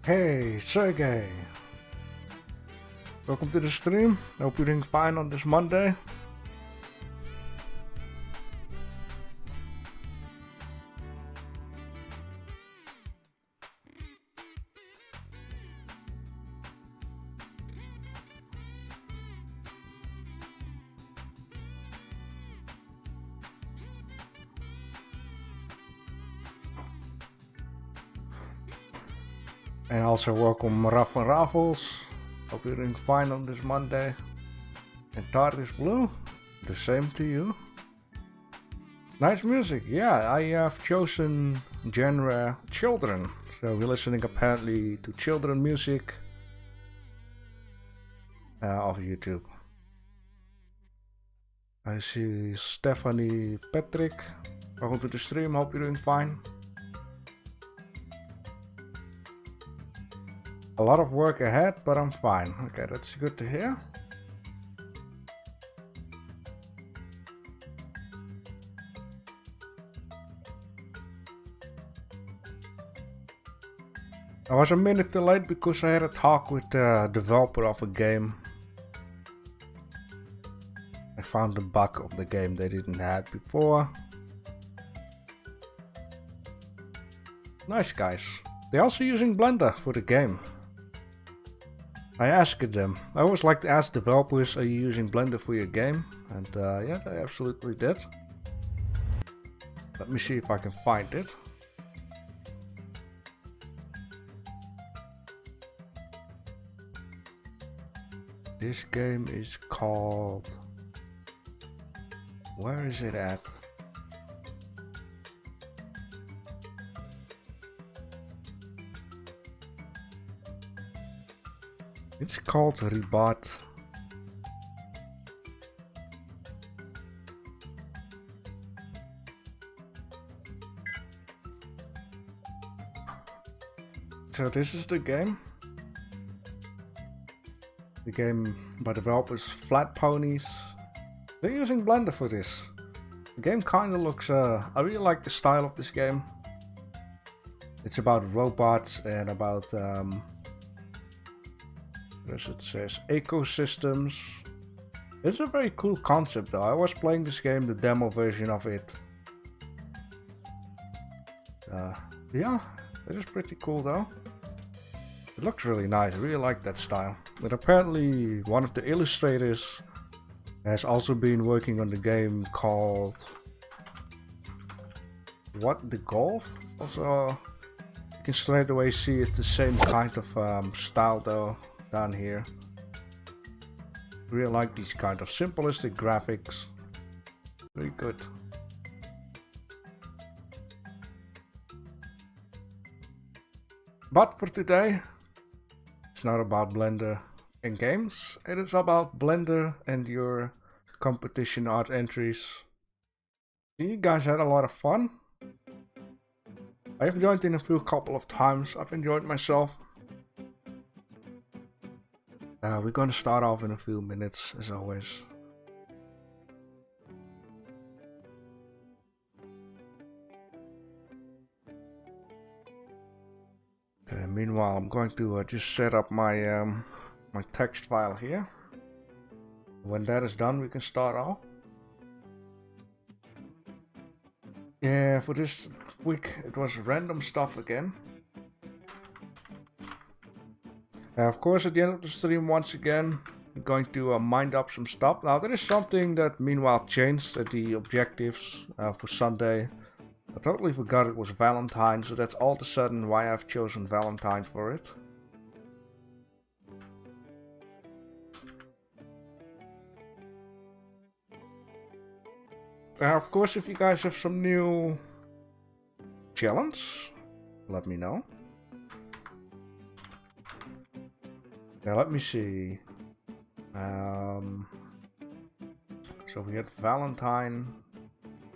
Hey, Sergey! Welcome to the stream. I hope you're doing fine on this Monday. And also welcome Raf and Raffles. Hope you're doing fine on this Monday. And Tart is Blue, the same to you. Nice music, yeah, I have chosen genre children. So we're listening apparently to children music of YouTube. I see Stephanie Patrick. Welcome to the stream, hope you're doing fine. A lot of work ahead, but I'm fine. Okay, that's good to hear. I was a minute too late because I had a talk with the developer of a game. I found the bug of the game they didn't have before. Nice guys. They're also using Blender for the game. I asked them. I always like to ask developers, are you using Blender for your game? And yeah, they absolutely did. Let me see if I can find it. This game is called... Where is it at? It's called Rebot. So this is the game. The game by developers Flat Ponies. They're using Blender for this. The game kinda looks, I really like the style of this game. It's about robots and about, as it says, ecosystems. It's a very cool concept though. I was playing this game, the demo version of it. Yeah, it is pretty cool though. It looks really nice, I really like that style. But apparently one of the illustrators has also been working on the game called... What? The Golf? Also, you can straight away see it's the same kind of style though. Down here. Really like these kind of simplistic graphics. Very good. But for today, it's not about Blender and games. It is about Blender and your competition art entries. You guys had a lot of fun. I've joined in a couple of times. I've enjoyed myself. We're gonna start off in a few minutes, as always. Okay, meanwhile, I'm going to just set up my my text file here. When that is done, we can start off. Yeah, for this week, it was random stuff again. Of course, at the end of the stream, once again, we're going to mind up some stuff. Now, there is something that meanwhile changed at the objectives for Sunday. I totally forgot it was Valentine, so that's all of a sudden why I've chosen Valentine for it. Of course, if you guys have some new challenge, let me know. Yeah, let me see. So we had Valentine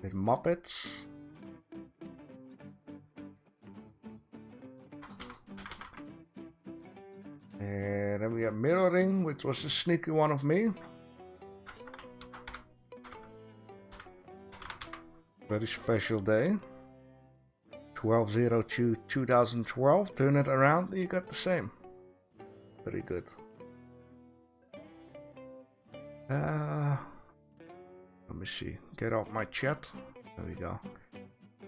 with Muppets. And then we have Mirroring, which was a sneaky one of me. Very special day. 12/02/2012. Turn it around and you got the same. Very good. Let me see. Get out my chat. There we go.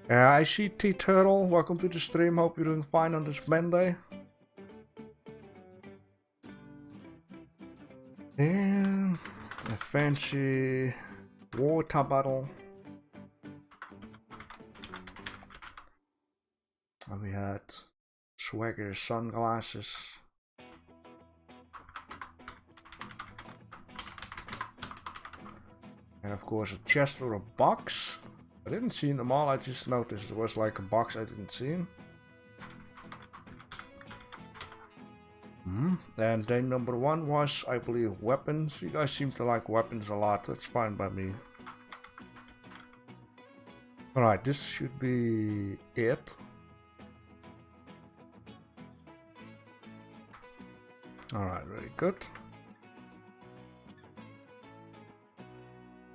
I see T Turtle. Welcome to the stream. Hope you're doing fine on this Monday. And a fancy water bottle. And we had Swagger sunglasses. And of course a chest or a box. I didn't see them all, I just noticed there was like a box I didn't see. And then number 1 was, I believe, weapons. You guys seem to like weapons a lot, that's fine by me. Alright, this should be it. Alright, very good.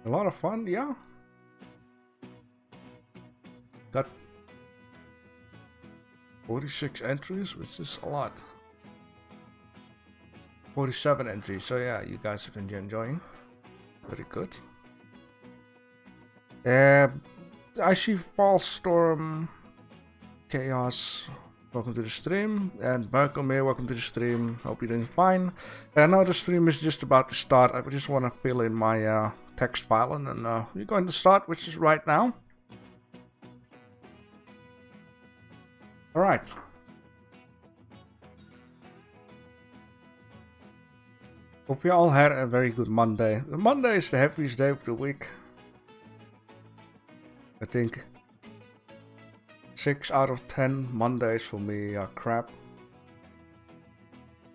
A lot of fun, yeah. Got 46 entries, which is a lot. 47 entries, so yeah, you guys have been enjoying. Very good. I see False Storm, Chaos, welcome to the stream, and Malcolm here, welcome to the stream. Hope you're doing fine. Now the stream is just about to start. I just want to fill in my text file, and then we're going to start, which is right now. Alright. Hope you all had a very good Monday. Monday is the heaviest day of the week. I think 6 out of 10 Mondays for me are crap.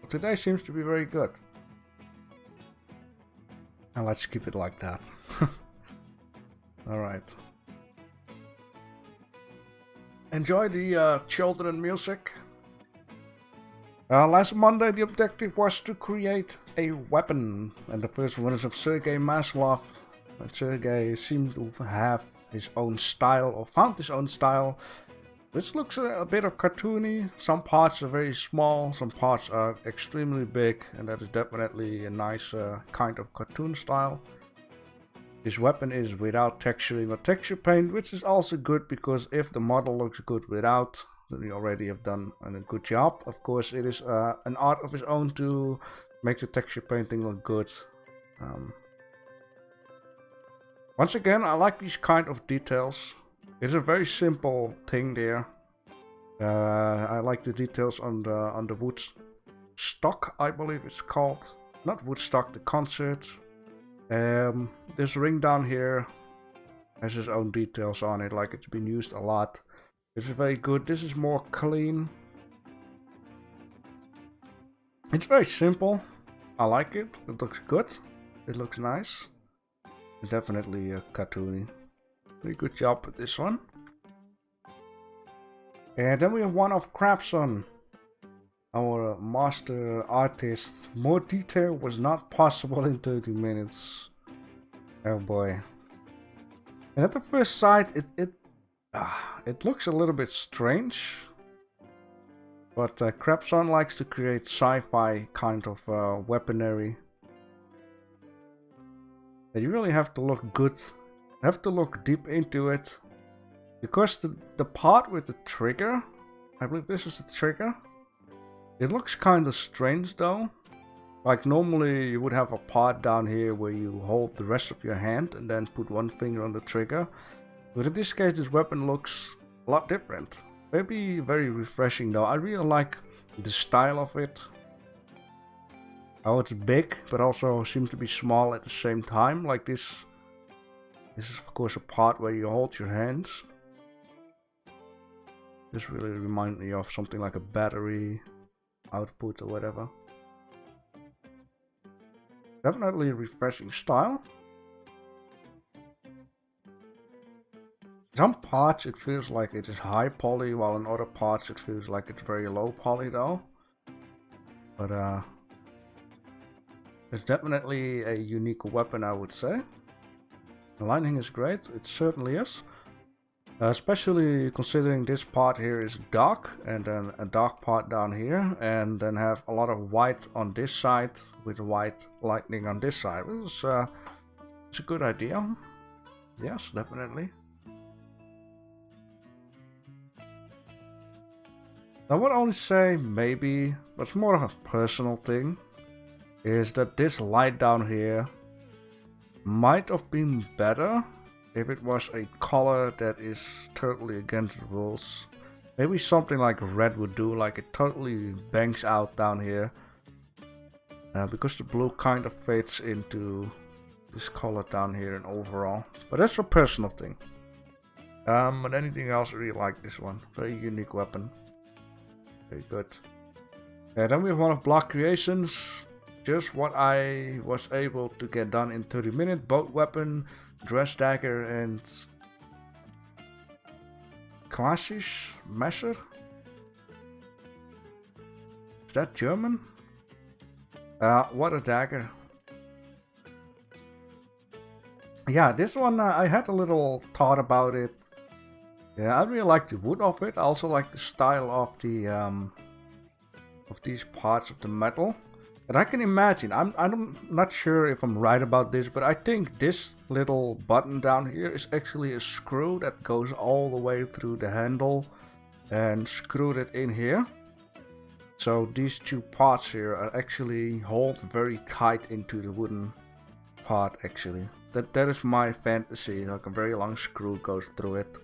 But today seems to be very good. And let's keep it like that. Alright. Enjoy the children music. Last Monday the objective was to create a weapon. And the first one is of Sergei Maslov. And Sergei seemed to have his own style, or found his own style. This looks a bit of cartoony. Some parts are very small, some parts are extremely big. And that is definitely a nice kind of cartoon style. This weapon is without texturing or texture paint, which is also good because if the model looks good without, then we already have done a good job. Of course, it is an art of its own to make the texture painting look good. Once again, I like these kind of details. It's a very simple thing there. I like the details on the wood stock, I believe it's called. Not wood stock, the concert. This ring down here has its own details on it, like it's been used a lot. This is very good. This is more clean. It's very simple. I like it. It looks good. It looks nice. It's definitely cartoony. Very good job with this one. And then we have one of Crabson, our master artist. More detail was not possible in 30 minutes. Oh boy. And at the first sight, it looks a little bit strange. But Crabson likes to create sci-fi kind of weaponry. And you really have to look good. Have to look deep into it. Because the part with the trigger, I believe this is the trigger. It looks kind of strange though. Like normally you would have a part down here where you hold the rest of your hand and then put one finger on the trigger. But in this case this weapon looks a lot different. Maybe very refreshing though. I really like the style of it. How it's big but also seems to be small at the same time. Like this. This is of course a part where you hold your hands. This really reminds me of something like a battery output or whatever. Definitely a refreshing style. Some parts it feels like it is high poly, while in other parts it feels like it's very low poly though. But it's definitely a unique weapon, I would say. The lighting is great, it certainly is. Especially considering this part here is dark and then a dark part down here, and then have a lot of white on this side with white lightning on this side. It's a good idea. Yes, definitely. I would only say maybe, but it's more of a personal thing, is that this light down here might have been better if it was a color that is totally against the rules. Maybe something like red would do, like it totally bangs out down here. Because the blue kind of fades into this color down here and overall. But that's a personal thing. But anything else, I really like this one. Very unique weapon. Very good. And then we have one of Block Creations. Just what I was able to get done in 30 minutes. Boat weapon, dress dagger, and klassisch Messer. Is that German? What a dagger. Yeah, this one I had a little thought about it. Yeah, I really like the wood of it. I also like the style of the of these parts of the metal. And I can imagine, I'm not sure if I'm right about this, but I think this little button down here is actually a screw that goes all the way through the handle and screwed it in here. So these two parts here are actually hold very tight into the wooden part actually. That is my fantasy, like a very long screw goes through it.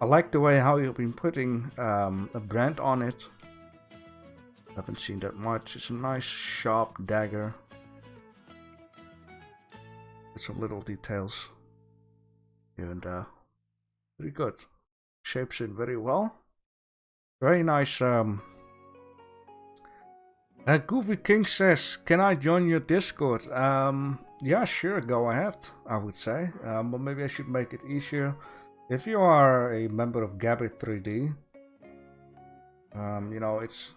I like the way how you've been putting a brand on it. Haven't seen that much. It's a nice sharp dagger with some little details here and there. Pretty good. Shapes it very well. Very nice. Goofy King says, "Can I join your Discord?" Yeah, sure, go ahead. I would say, but maybe I should make it easier. If you are a member of Gabbit 3D, you know, it's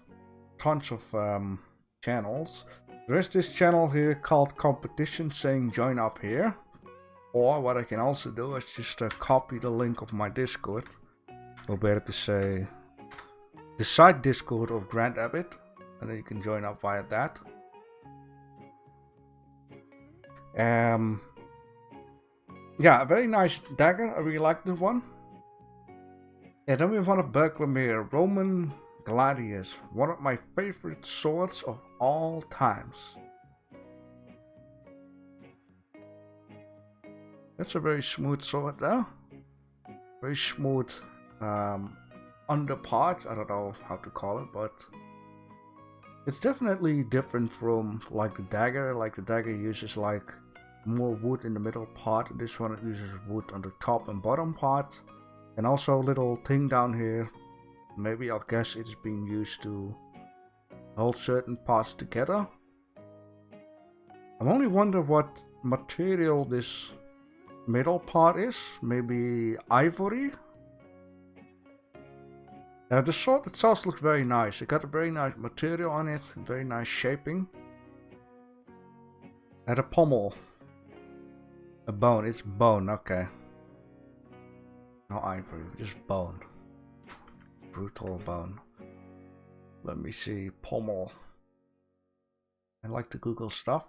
tons of channels. There is this channel here called Competition saying join up here. Or what I can also do is just copy the link of my Discord. Or better to say, the side Discord of Grand Abbott. And then you can join up via that. Yeah, a very nice dagger. I really like this one. And then we have one of Bergman here, Roman Gladius, one of my favorite swords of all times. That's a very smooth sword there. Very smooth underpart. I don't know how to call it, but it's definitely different from like the dagger. Like the dagger uses like more wood in the middle part. This one uses wood on the top and bottom part. And also a little thing down here. Maybe I'll guess it's being used to hold certain parts together. I only wonder what material this middle part is. Maybe ivory? The sword itself looks very nice. It got a very nice material on it. Very nice shaping. And a pommel. A bone. It's bone. Okay. No ivory. Just bone. Brutal bone. Let me see. Pommel. I like to Google stuff.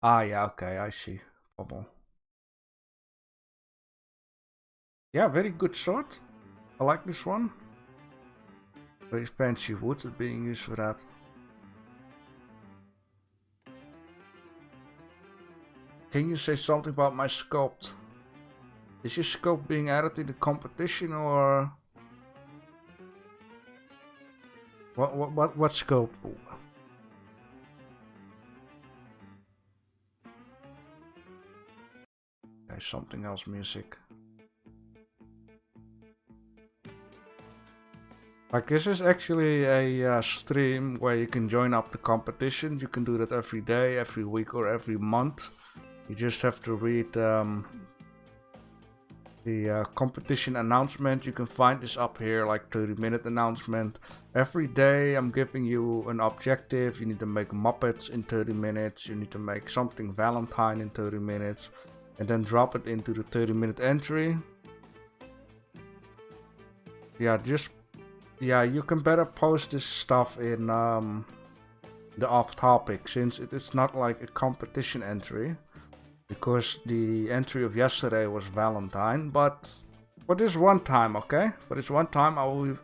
Ah, yeah, okay, I see. Pommel. Yeah, very good sword. I like this one. Very fancy wood is being used for that. Can you say something about my sculpt? Is your sculpt being added in the competition or what sculpt? Okay, something else music. Like this is actually a stream where you can join up the competition. You can do that every day, every week or every month. You just have to read the competition announcement. You can find this up here, like 30-minute announcement. Every day I'm giving you an objective. You need to make Muppets in 30 minutes. You need to make something Valentine in 30 minutes. And then drop it into the 30-minute entry. yeah, you can better post this stuff in the off topic, since it is not like a competition entry, because the entry of yesterday was Valentine. But for this one time, okay, for this one time I will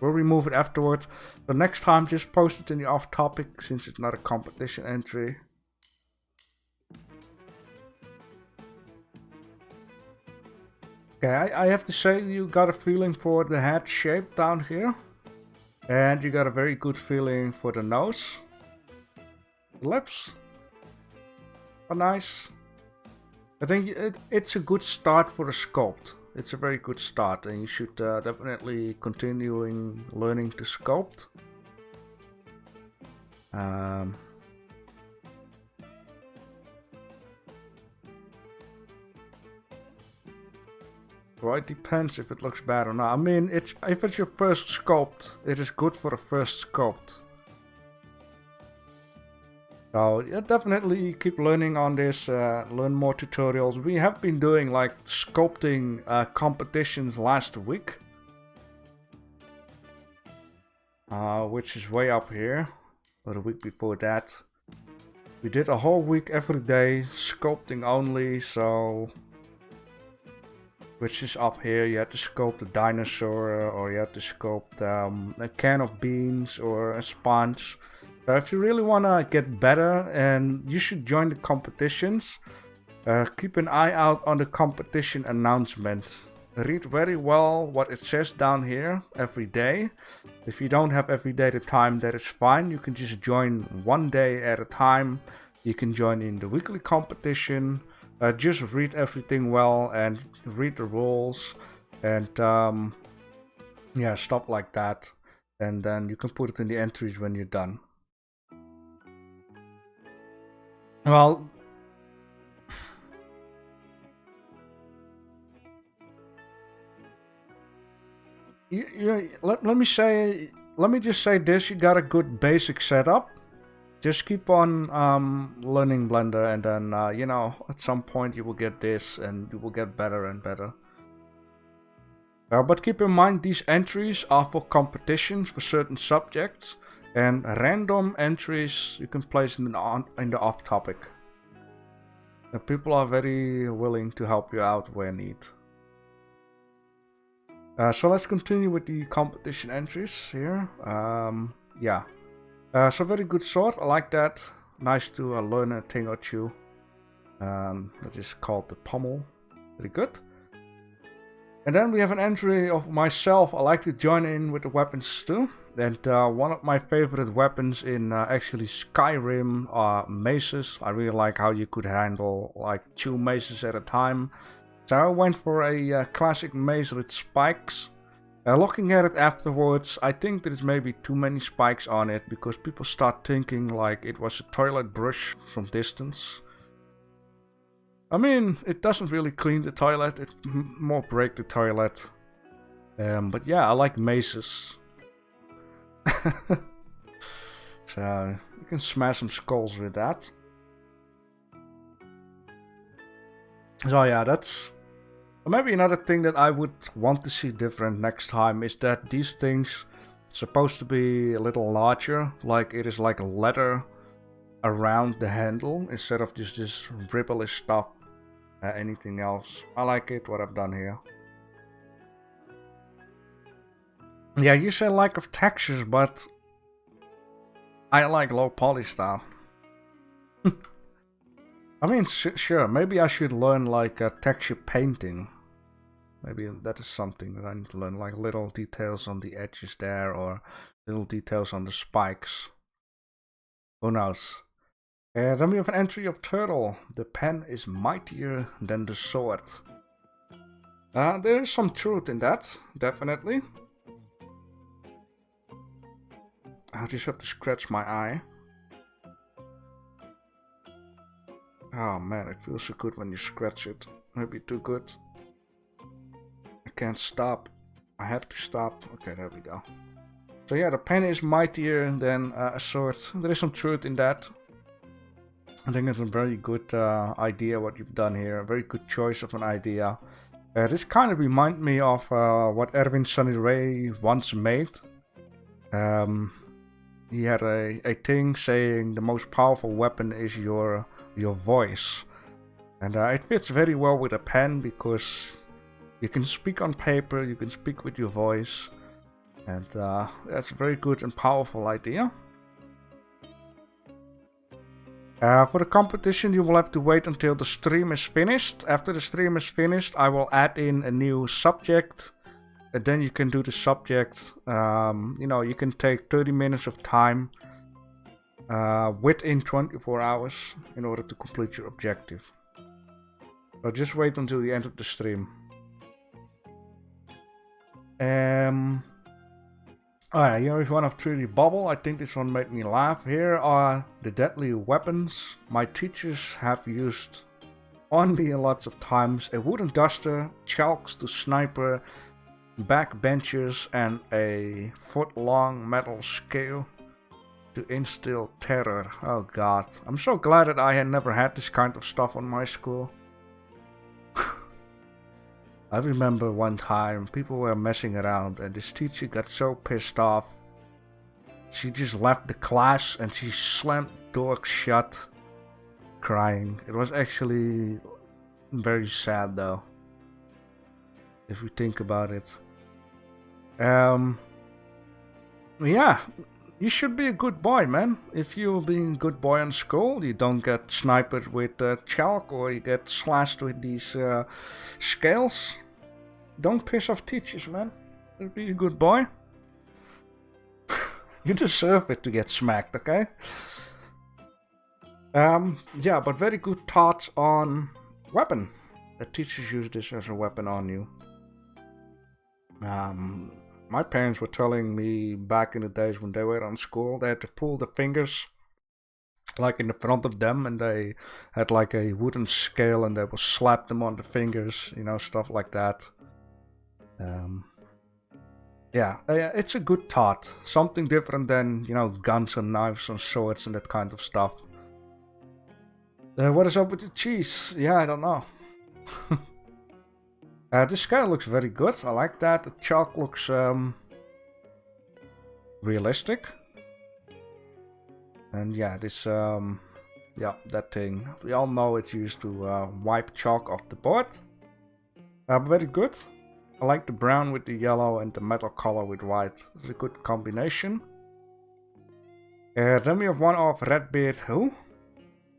remove it afterwards. So next time just post it in the off topic, since it's not a competition entry. Okay, I have to say, you got a feeling for the head shape down here, and you got a very good feeling for the nose. Lips are nice. I think it's a good start for a sculpt. It's a very good start, and you should definitely continuing learning to sculpt. Well, it depends if it looks bad or not. I mean, if it's your first sculpt, it is good for the first sculpt. So yeah, definitely keep learning on this, learn more tutorials. We have been doing like sculpting competitions last week, which is way up here, or the week before that. We did a whole week every day, sculpting only, so... Which is up here. You have to sculpt a dinosaur, or you have to sculpt a can of beans or a sponge. So if you really want to get better, and you should join the competitions, keep an eye out on the competition announcements. Read very well what it says down here every day. If you don't have every day the time, that is fine. You can just join one day at a time. You can join in the weekly competition. Just read everything well and read the rules, and yeah, stuff like that. And then you can put it in the entries when you're done. Well, let me just say this: you got a good basic setup. Just keep on learning Blender, and then you know, at some point you will get this, and you will get better and better. But keep in mind, these entries are for competitions for certain subjects, and random entries you can place in the off topic. And people are very willing to help you out where need. So let's continue with the competition entries here. Yeah. So very good sword, I like that. Nice to learn a thing or two. That is called the pommel. Very good. And then we have an entry of myself. I like to join in with the weapons too. And one of my favorite weapons in actually Skyrim are maces. I really like how you could handle like 2 maces at a time. So I went for a classic mace with spikes. Looking at it afterwards, I think there's maybe too many spikes on it, because people start thinking like it was a toilet brush from distance. I mean, it doesn't really clean the toilet, it more break the toilet. But yeah, I like maces. So you can smash some skulls with that. So yeah, that's... Maybe another thing that I would want to see different next time is that these things supposed to be a little larger, like it is like a leather around the handle instead of just this ribbly stuff. Anything else. I like it what I've done here. Yeah, you say lack of textures, but I like low poly style. I mean, sure, maybe I should learn like texture painting. Maybe that is something that I need to learn, like little details on the edges there, or little details on the spikes. Who knows? Then we have an entry of Turtle. The pen is mightier than the sword. There is some truth in that, definitely. I just have to scratch my eye. Oh man, it feels so good when you scratch it. Maybe too good. I can't stop. I have to stop. Okay, there we go. So yeah, the pen is mightier than a sword. There is some truth in that. I think it's a very good idea what you've done here. A very good choice of an idea. This kind of reminds me of what Erwin Sunny Ray once made. He had a thing saying the most powerful weapon is your voice. And it fits very well with a pen because you can speak on paper, you can speak with your voice. And that's a very good and powerful idea. For the competition, you will have to wait until the stream is finished. After the stream is finished, I will add in a new subject. And then you can do the subject. You know, you can take 30 minutes of time within 24 hours in order to complete your objective. So just wait until the end of the stream. Alright, here is one of 3D Bubble. I think this one made me laugh. Here are the deadly weapons my teachers have used on me lots of times. A wooden duster, chalks to sniper, backbenchers, and a foot-long metal scale to instill terror. Oh god. I'm so glad that I had never had this kind of stuff on my school. I remember one time people were messing around and this teacher got so pissed off. She just left the class and she slammed the door shut, crying. It was actually very sad though, if you think about it. Yeah, you should be a good boy, man. If you're being a good boy in school, you don't get sniped with chalk or you get slashed with these scales. Don't piss off teachers, man. Be a good boy. You deserve it to get smacked, okay? Yeah, but very good thoughts on weapon. The teachers use this as a weapon on you. My parents were telling me back in the days when they were on school, they had to pull the fingers like in the front of them, and they had like a wooden scale and they would slap them on the fingers, you know, stuff like that. Yeah, it's a good thought. Something different than, you know, guns and knives and swords and that kind of stuff. What is up with the cheese? Yeah, I don't know. This scale looks very good. I like that. The chalk looks realistic. And yeah, this yeah, that thing. We all know it's used to wipe chalk off the board. Very good. I like the brown with the yellow and the metal color with white. It's a good combination. Then we have one of Redbeard Who.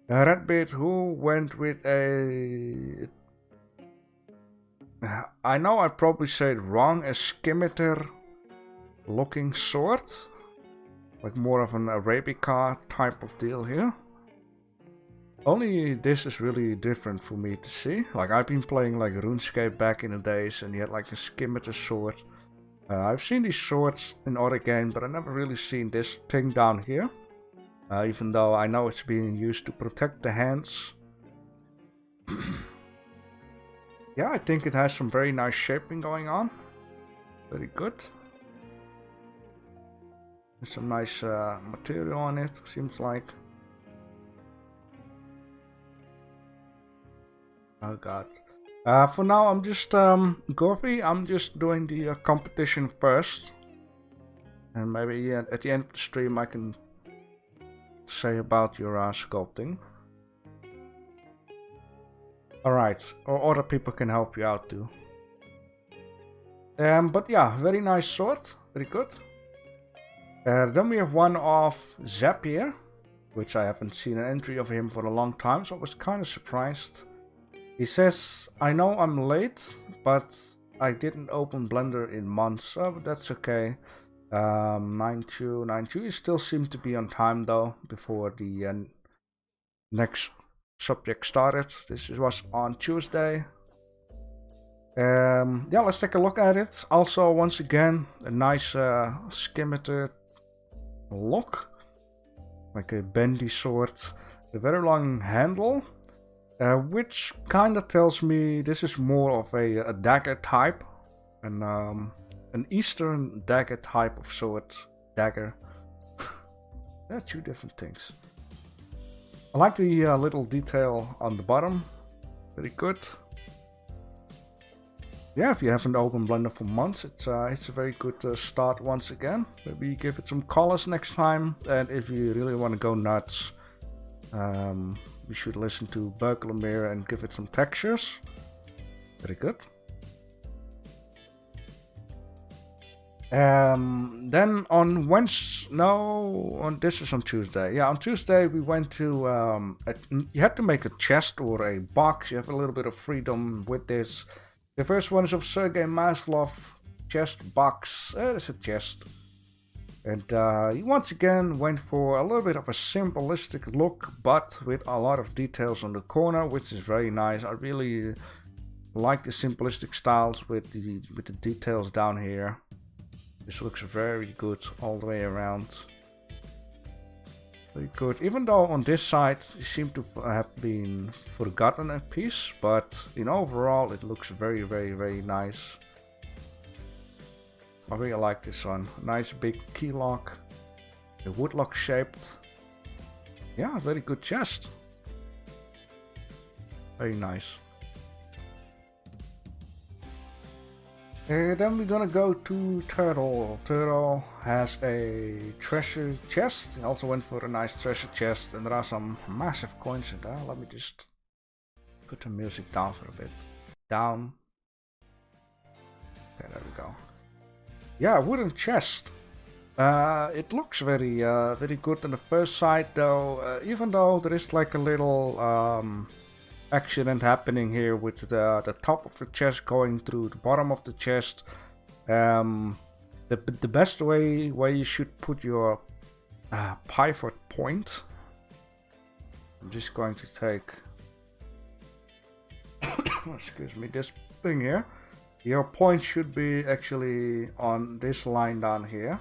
Redbeard Who went with a... I know I probably said wrong, a scimitar looking sword. Like more of an Arabica type of deal here. Only this is really different for me to see. Like I've been playing like RuneScape back in the days and you had like a scimitar sword. I've seen these swords in other games, but I've never really seen this thing down here. Even though I know it's being used to protect the hands. Yeah, I think it has some very nice shaping going on. Very good. There's some nice material on it, seems like. Oh god. For now I'm just, Gorfy, I'm just doing the competition first. And maybe at the end of the stream I can say about your sculpting. Alright, or other people can help you out too. But yeah, very nice sword, very good. Then we have one of Zapier, which I haven't seen an entry of him for a long time, so I was kind of surprised. He says, I know I'm late, but I didn't open Blender in months, but that's okay. 9292, you still seem to be on time though, before the next subject started. This was on Tuesday. Yeah, let's take a look at it. Also, once again, a nice scimitar look. Like a bendy sword. A very long handle. Which kind of tells me this is more of a dagger type. An Eastern dagger type of sword. Dagger. They're two different things. I like the little detail on the bottom. Very good. yeah, if you haven't opened Blender for months, it's a very good start once again. Maybe give it some colors next time, and if you really want to go nuts, you should listen to Berkelemere and give it some textures. Very good. Then on Wednesday, this is on Tuesday. Yeah, on Tuesday we went to, you had to make a chest or a box. You have a little bit of freedom with this. The first one is of Sergei Maslov chest box. There's a chest. And he once again went for a little bit of a simplistic look, but with a lot of details on the corner, which is very nice. I really like the simplistic styles with the details down here. This looks very good all the way around. Very good. Even though on this side it seemed to have been forgotten a piece, but in overall it looks very, very, very nice. I really like this one. Nice big key lock. The woodlock shaped. Yeah, very good chest. Very nice. Then we're gonna go to Turtle. Turtle has a treasure chest. He also went for a nice treasure chest, and there are some massive coins in there. Let me just put the music down for a bit. Down. Okay, there we go. Yeah, wooden chest. It looks very, very good on the first sight, though. Even though there is like a little accident happening here with the top of the chest going through the bottom of the chest. The best way where you should put your pivot point. I'm just going to take, excuse me, this thing here. Your point should be actually on this line down here.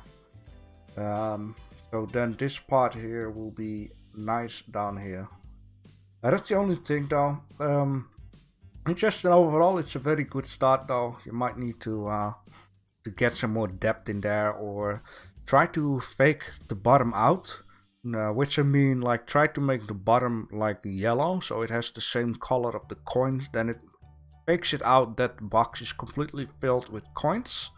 So then this part here will be nice down here. That's the only thing though. Just overall, it's a very good start though. You might need to get some more depth in there, or try to fake the bottom out. Which I mean, like try to make the bottom like yellow, so it has the same color of the coins. Then it fakes it out that the box is completely filled with coins.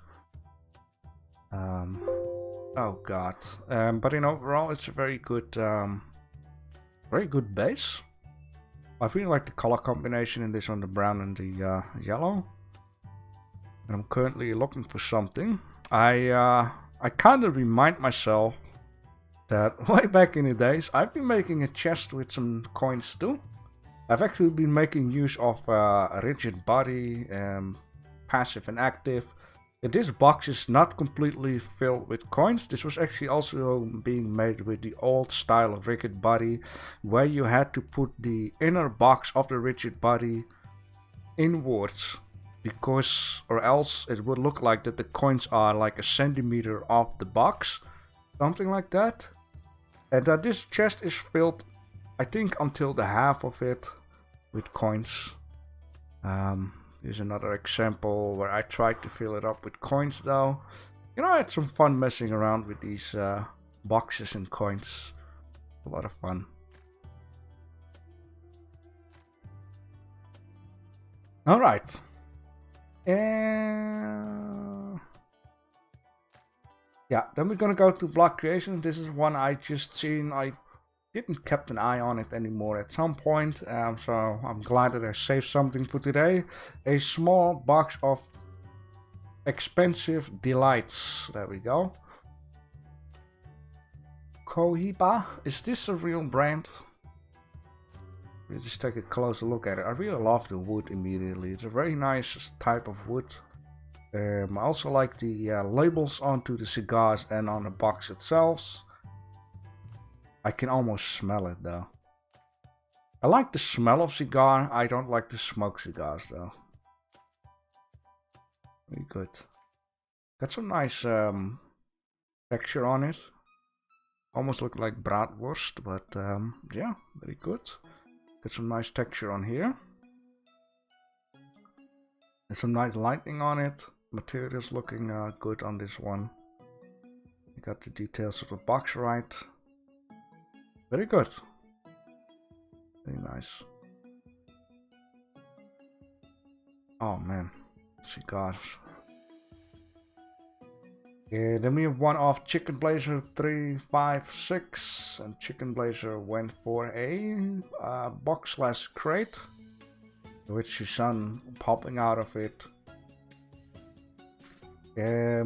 Oh god. But in overall, it's a very good base. I really like the color combination in this on the brown and the yellow. And I'm currently looking for something. I kind of remind myself that way back in the days, I've been making a chest with some coins too. I've actually been making use of a rigid body, passive and active. This box is not completely filled with coins. This was actually also being made with the old style of rigid body, where you had to put the inner box of the rigid body inwards, because or else it would look like that the coins are like a centimeter off the box, something like that. And this chest is filled, I think, until the half of it with coins. Here's another example where I tried to fill it up with coins though. You know, I had some fun messing around with these boxes and coins. A lot of fun. Alright. Yeah, then we're gonna go to block creation. This is one I just seen. I didn't kept an eye on it anymore at some point, so I'm glad that I saved something for today. A small box of expensive delights. There we go. Cohiba, is this a real brand? We'll just take a closer look at it. I really love the wood immediately. It's a very nice type of wood. I also like the labels onto the cigars and on the box itself. I can almost smell it though. I like the smell of cigar. I don't like to smoke cigars though. Very good. Got some nice texture on it. Almost look like bratwurst, but yeah, very good. Got some nice texture on here. And some nice lighting on it. Materials looking good on this one. You got the details of the box right. Very good. Very nice. Oh man. cigars. Yeah, then we have one of Chicken Blazer 356, and Chicken Blazer went for a box/crate with Susan popping out of it. Yeah,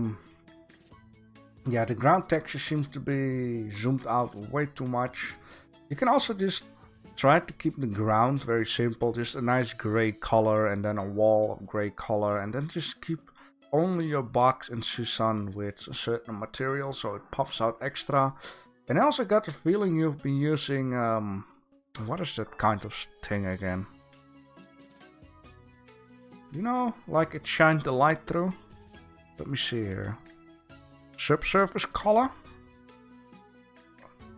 the ground texture seems to be zoomed out way too much. You can also just try to keep the ground very simple, just a nice gray color and then a wall of gray color, and then just keep only your box and Susan with a certain material so it pops out extra. And I also got the feeling you've been using, what is that kind of thing again? You know, like it shined the light through. Let me see here. Subsurface color?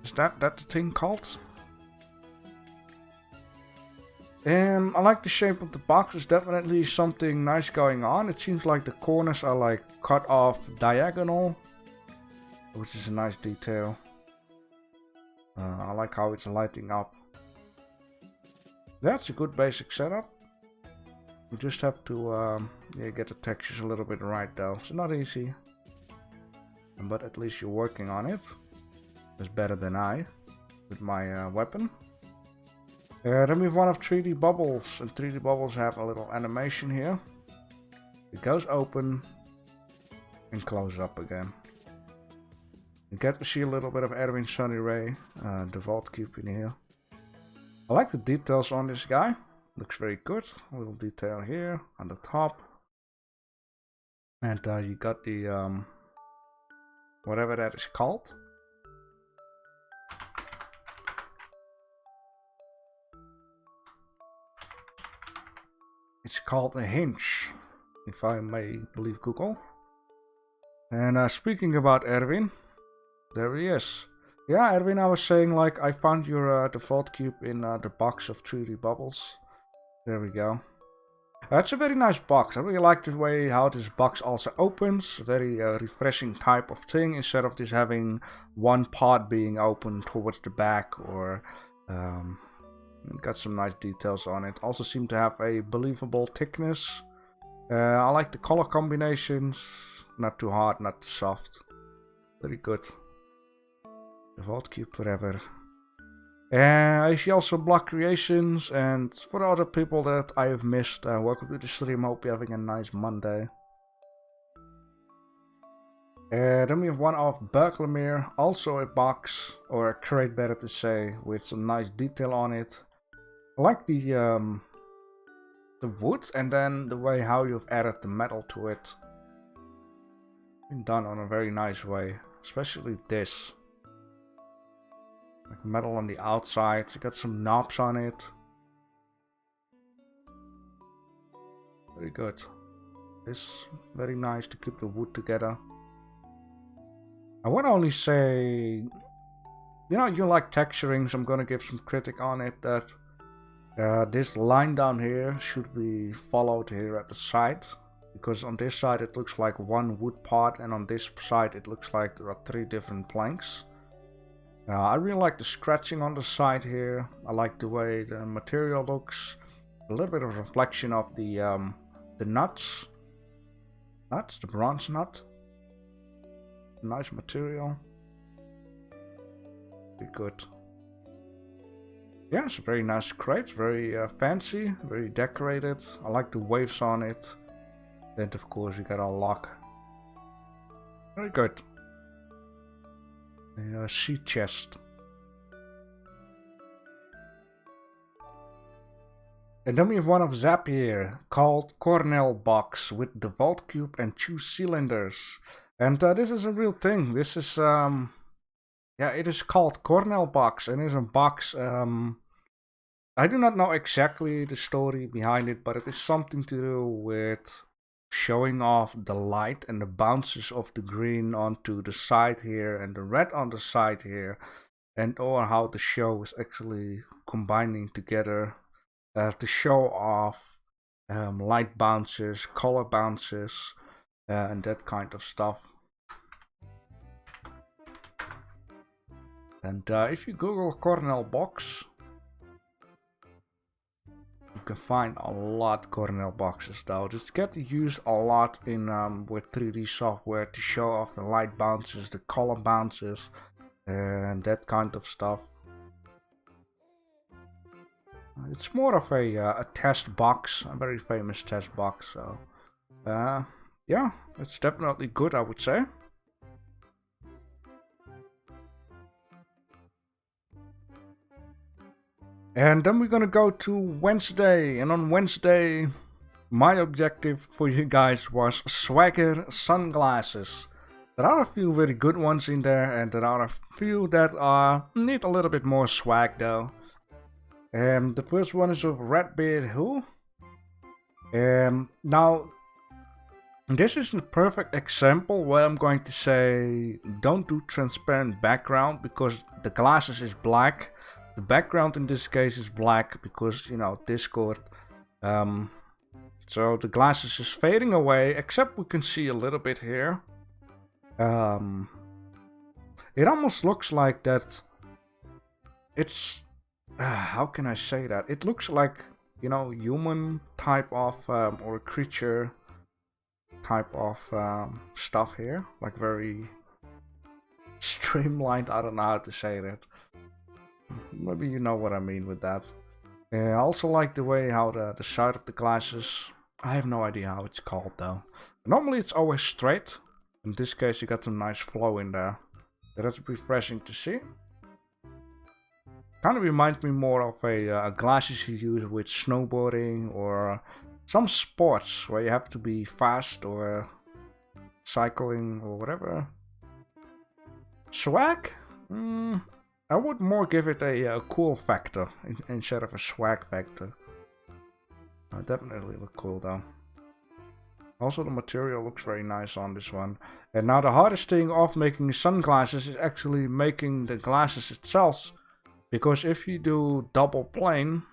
Is that the thing called? I like the shape of the box. There's definitely something nice going on. It seems like the corners are like cut off diagonal, which is a nice detail. I like how it's lighting up. That's a good basic setup. You just have to yeah, get the textures a little bit right though. It's not easy, but at least you're working on it. It's better than I with my weapon. Then we have one of 3D bubbles, and 3D bubbles have a little animation here. It goes open and close up again. You get to see a little bit of Erwin Sunny Ray, the Vault Cube in here. I like the details on this guy. Looks very good. A little detail here on the top. And you got the whatever that is called. It's called a hinge, if I may believe Google. And speaking about Erwin, there he is. Yeah, Erwin, I was saying, like, I found your default cube in the box of 3D bubbles. There we go. It's a very nice box. I really like the way how this box also opens. Very refreshing type of thing, instead of just having one part being open towards the back, or got some nice details on it. Also seem to have a believable thickness. I like the color combinations. Not too hard, not too soft. Very good. The Vault Cube forever. I see also Block Creations, and for the other people that I have missed, welcome to the stream. Hope you're having a nice Monday. Then we have one of Berkelmere, also a box, or a crate better to say, with some nice detail on it. I like the wood, and then the way how you've added the metal to it. Been done on a very nice way, especially this. Like metal on the outside, you got some knobs on it. Very good. This very nice to keep the wood together. I would only say, you know, you like texturing, so I'm gonna give some critic on it, that this line down here should be followed here at the side, because on this side it looks like one wood part, and on this side it looks like there are 3 different planks. I really like the scratching on the side here. I like the way the material looks. A little bit of reflection of the nuts. The bronze nut. Nice material. Very good. Yeah, it's a very nice crate. Very fancy, very decorated. I like the waves on it. Then of course you got a lock. Very good. A sea chest. And then we have one of Zap here, called Cornell Box, with the Vault Cube and 2 cylinders. And this is a real thing. This is, yeah, it is called Cornell Box, and it's a box, I do not know exactly the story behind it, but it is something to do with showing off the light and the bounces of the green onto the side here and the red on the side here, and or how the show is actually combining together to show off light bounces, color bounces, and that kind of stuff. And if you Google Cornell Box, can find a lot Cornell boxes though. Just get used a lot in with 3D software to show off the light bounces, the color bounces, and that kind of stuff. It's more of a test box, a very famous test box. So yeah, it's definitely good, I would say. And then we're gonna go to Wednesday, and on Wednesday my objective for you guys was swagger sunglasses. There are a few very good ones in there, and there are a few that need a little bit more swag though. The first one is of Redbeard Who. Now this is a perfect example where I'm going to say don't do transparent background, because the glasses is black. The background in this case is black because, you know, Discord. So the glasses is fading away, except we can see a little bit here. It almost looks like that. It's how can I say that? It looks like, you know, human type of or creature type of stuff here, like very streamlined. I don't know how to say that. Maybe you know what I mean with that. I also like the way how the side of the glasses, I have no idea how it's called though. Normally it's always straight. In this case you got some nice flow in there. That's refreshing to see. Kind of reminds me more of a glasses you use with snowboarding or some sports where you have to be fast, or cycling or whatever. Swag? I would more give it a cool factor instead of a swag factor. Definitely look cool though. Also the material looks very nice on this one. And now the hardest thing of making sunglasses is actually making the glasses itself. Because if you do double plane,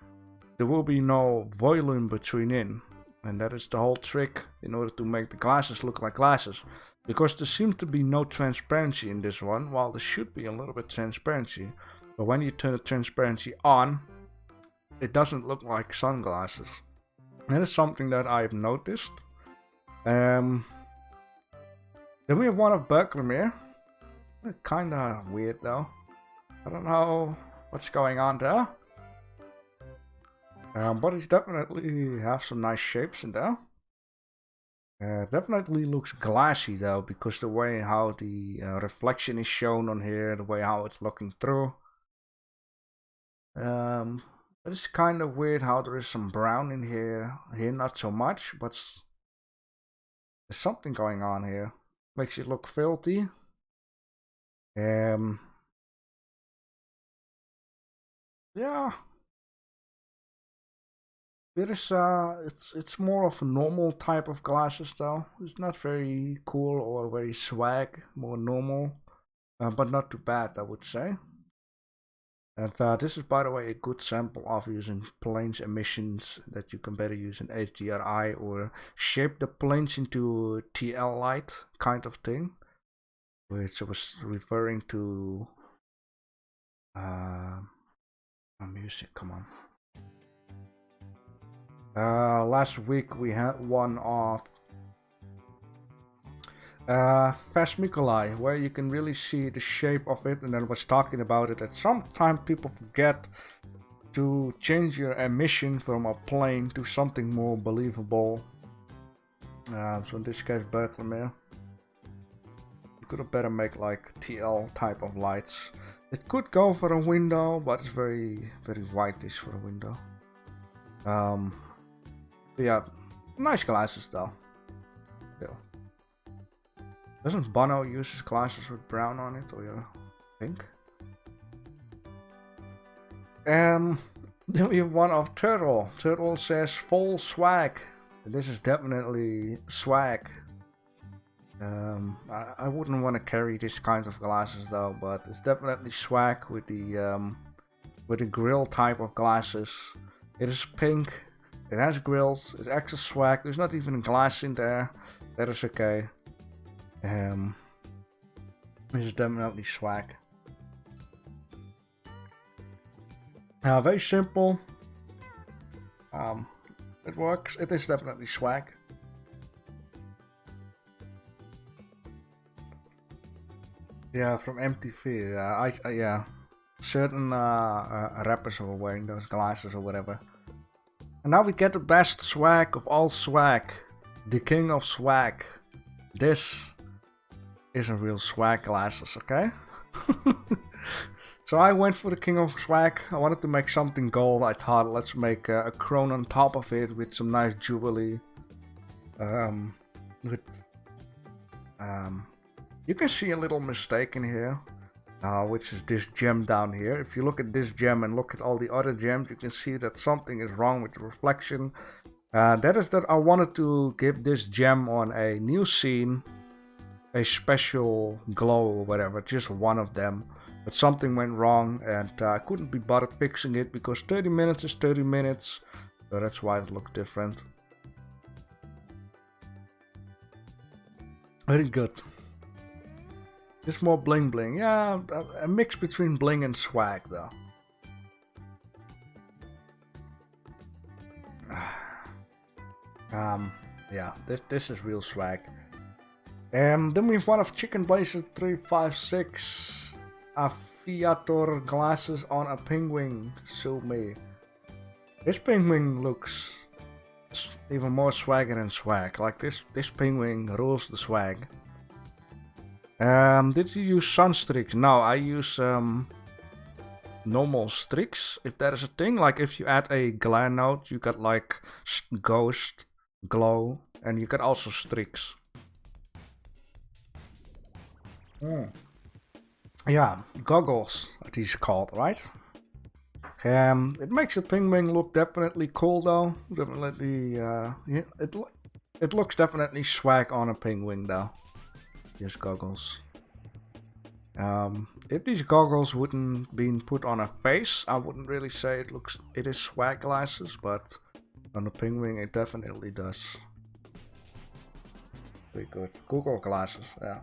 there will be no volume between in. And that is the whole trick in order to make the glasses look like glasses. Because there seems to be no transparency in this one, while there should be a little bit transparency. But when you turn the transparency on, it doesn't look like sunglasses. That is something that I've noticed. Then we have one of Berkeley. Kinda weird though. I don't know what's going on there. But it definitely have some nice shapes in there. Definitely looks glassy though, because the way how the reflection is shown on here, the way how it's looking through. It's kind of weird how there is some brown in here. Here not so much, but there's something going on here. Makes it look filthy. Yeah. It is, it's more of a normal type of glasses though. It's not very cool or very swag, more normal, but not too bad, I would say. And this is, by the way, a good sample of using planes emissions that you can better use in HDRI, or shape the planes into TL light kind of thing, which I was referring to. Music, come on. Last week we had one of Fast Mikolai, where you can really see the shape of it, and I was talking about it that sometimes people forget to change your emission from a plane to something more believable. So in this case, Berkeley, you could have better make like TL type of lights. It could go for a window, but it's very, very whitish for a window. Yeah, nice glasses though. Still. Doesn't Bono use his glasses with brown on it, or pink? Then we have one of Turtle. Turtle says full swag. This is definitely swag. I wouldn't want to carry this kind of glasses though, but it's definitely swag with the grill type of glasses. It is pink. It has grills. It's extra swag. There's not even a glass in there. That is okay. This is definitely swag. Very simple. It works. It is definitely swag. Yeah, from MTV. Yeah, certain rappers were wearing those glasses or whatever. And now we get the best swag of all swag, the king of swag. This is a real swag glasses, okay? So I went for the king of swag. I wanted to make something gold. I thought, let's make a crown on top of it with some nice jewelry. You can see a little mistake in here, which is this gem down here. If you look at this gem and look at all the other gems, you can see that something is wrong with the reflection. That is that I wanted to give this gem on a new scene a special glow or whatever, just one of them. But something went wrong and I couldn't be bothered fixing it because 30 minutes is 30 minutes. So that's why it looked different. Very good. Just more bling bling. Yeah, a mix between bling and swag though. Yeah, this is real swag. Then we have one of Chicken Blazer 356 Aviator glasses on a penguin. Sue me. This penguin looks even more swagger than swag. Like this penguin rules the swag. Did you use sun streaks? No, I use normal streaks, if that is a thing. Like if you add a glare node, you got like ghost, glow, and you got also streaks. Yeah, goggles, these called, right? It makes the penguin look definitely cool though. Definitely, yeah, it looks definitely swag on a penguin though. These goggles. If these goggles wouldn't been put on a face, I wouldn't really say it is swag glasses, but on a penguin it definitely does. Very good. Google glasses, yeah.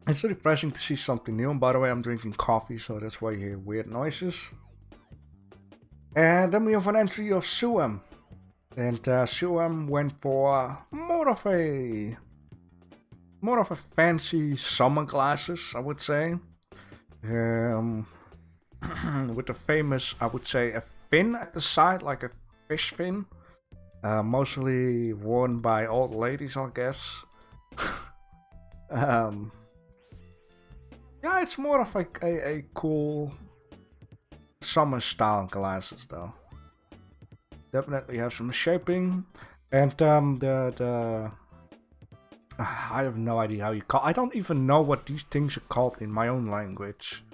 It's refreshing to see something new. And by the way, I'm drinking coffee, so that's why you hear weird noises. And then we have an entry of Suam. And Suam went for more of a fancy summer glasses, I would say. With the famous, I would say, a fin at the side, like a fish fin. Mostly worn by old ladies, I guess. Yeah, it's more of a cool summer style glasses though. Definitely have some shaping, and I have no idea how you call. I don't even know what these things are called in my own language.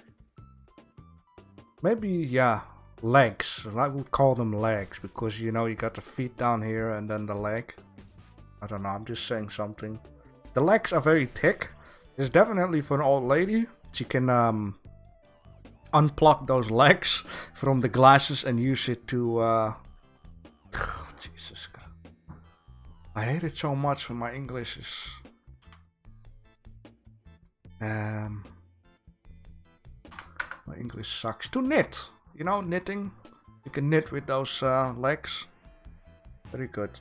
Maybe, yeah, legs. I would call them legs because you know you got the feet down here and then the leg. I don't know. I'm just saying something. The legs are very thick. It's definitely for an old lady. She can unplug those legs from the glasses and use it to... Jesus God. I hate it so much when my English is... My English sucks. To knit. You know, knitting. You can knit with those legs. Very good.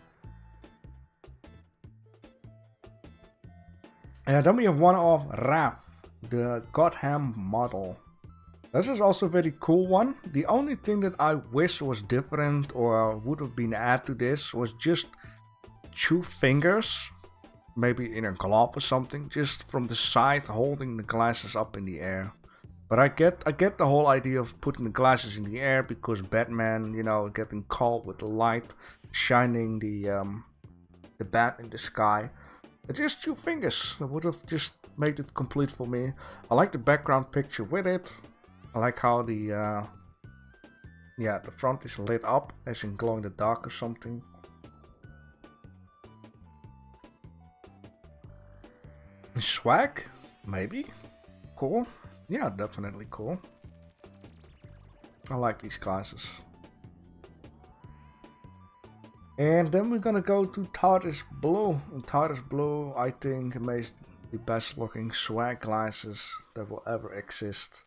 And then we have one of Raf, the Gotham model. This is also a very cool one. The only thing that I wish was different or would have been added to this was just 2 fingers, maybe in a glove or something, just from the side holding the glasses up in the air. But I get the whole idea of putting the glasses in the air because Batman, you know, getting cold with the light shining the bat in the sky. It's just 2 fingers. That would have just made it complete for me. I like the background picture with it. I like how the front is lit up, as in glow in the dark or something. Swag? Maybe. Cool. Yeah, definitely cool. I like these glasses. And then we're gonna go to TARDIS Blue. And TARDIS Blue, I think, makes the best looking swag glasses that will ever exist.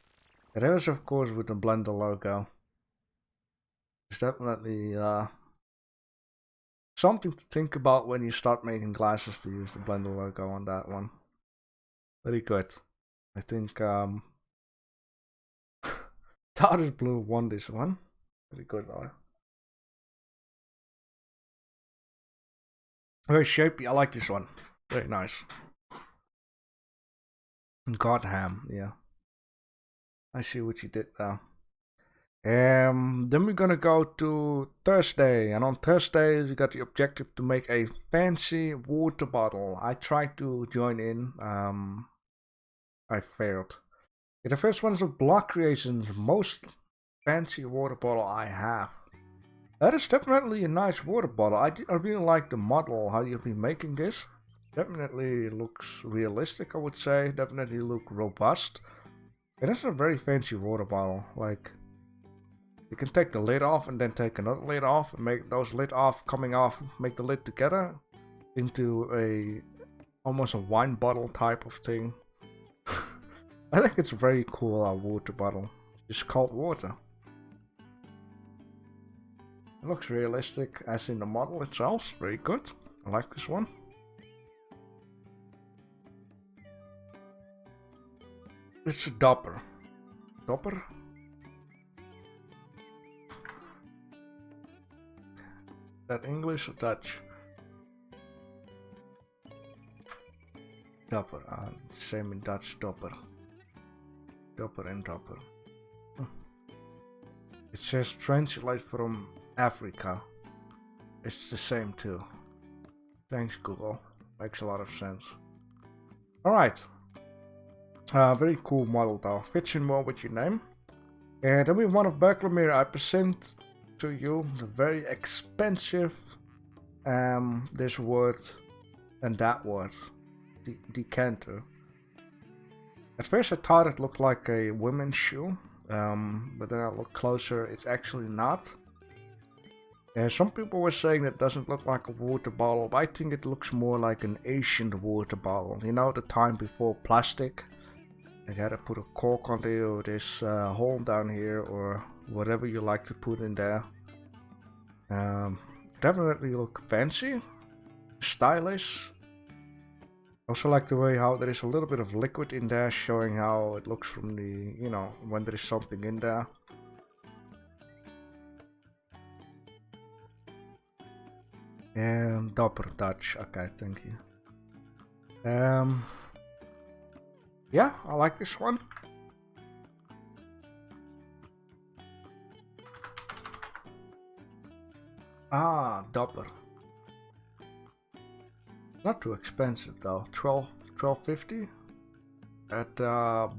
It is, of course, with the Blender logo. It's definitely something to think about when you start making glasses, to use the Blender logo on that one. Very good. I think Tardis Blue won this one. Very good though. Very shapy. I like this one. Very nice. Godham, yeah. I see what you did there. Then we're gonna go to Thursday, and on Thursday we got the objective to make a fancy water bottle. I tried to join in, I failed. Yeah, the first one is a block creations, most fancy water bottle I have. That is definitely a nice water bottle. I really like the model, how you've been making this. Definitely looks realistic, I would say. Definitely look robust. It is a very fancy water bottle, like... You can take the lid off and then take another lid off and make those lid off coming off, make the lid together into a almost a wine bottle type of thing. I think it's a very cool water bottle. Just cold water. It looks realistic as in the model itself. Very good. I like this one. It's a dopper. Dopper? That English or Dutch? Dopper, same in Dutch, dopper. Dopper and dopper. It says translate from Africa. It's the same too. Thanks Google, makes a lot of sense. Alright. Very cool model though, fits in well with your name. And then we have one of Berkelmere. I present to you the very expensive this word and that word, decanter. At first I thought it looked like a women's shoe, but then I looked closer, it's actually not. Some people were saying it doesn't look like a water bottle, but I think it looks more like an ancient water bottle. You know, the time before plastic. You had to put a cork on there, or this hole down here, or whatever you like to put in there. Definitely look fancy, stylish. Also like the way how there is a little bit of liquid in there, showing how it looks from the, you know, when there is something in there. And Dopper Dutch, okay, thank you. Yeah, I like this one. Dopper. Not too expensive though. $12.50 at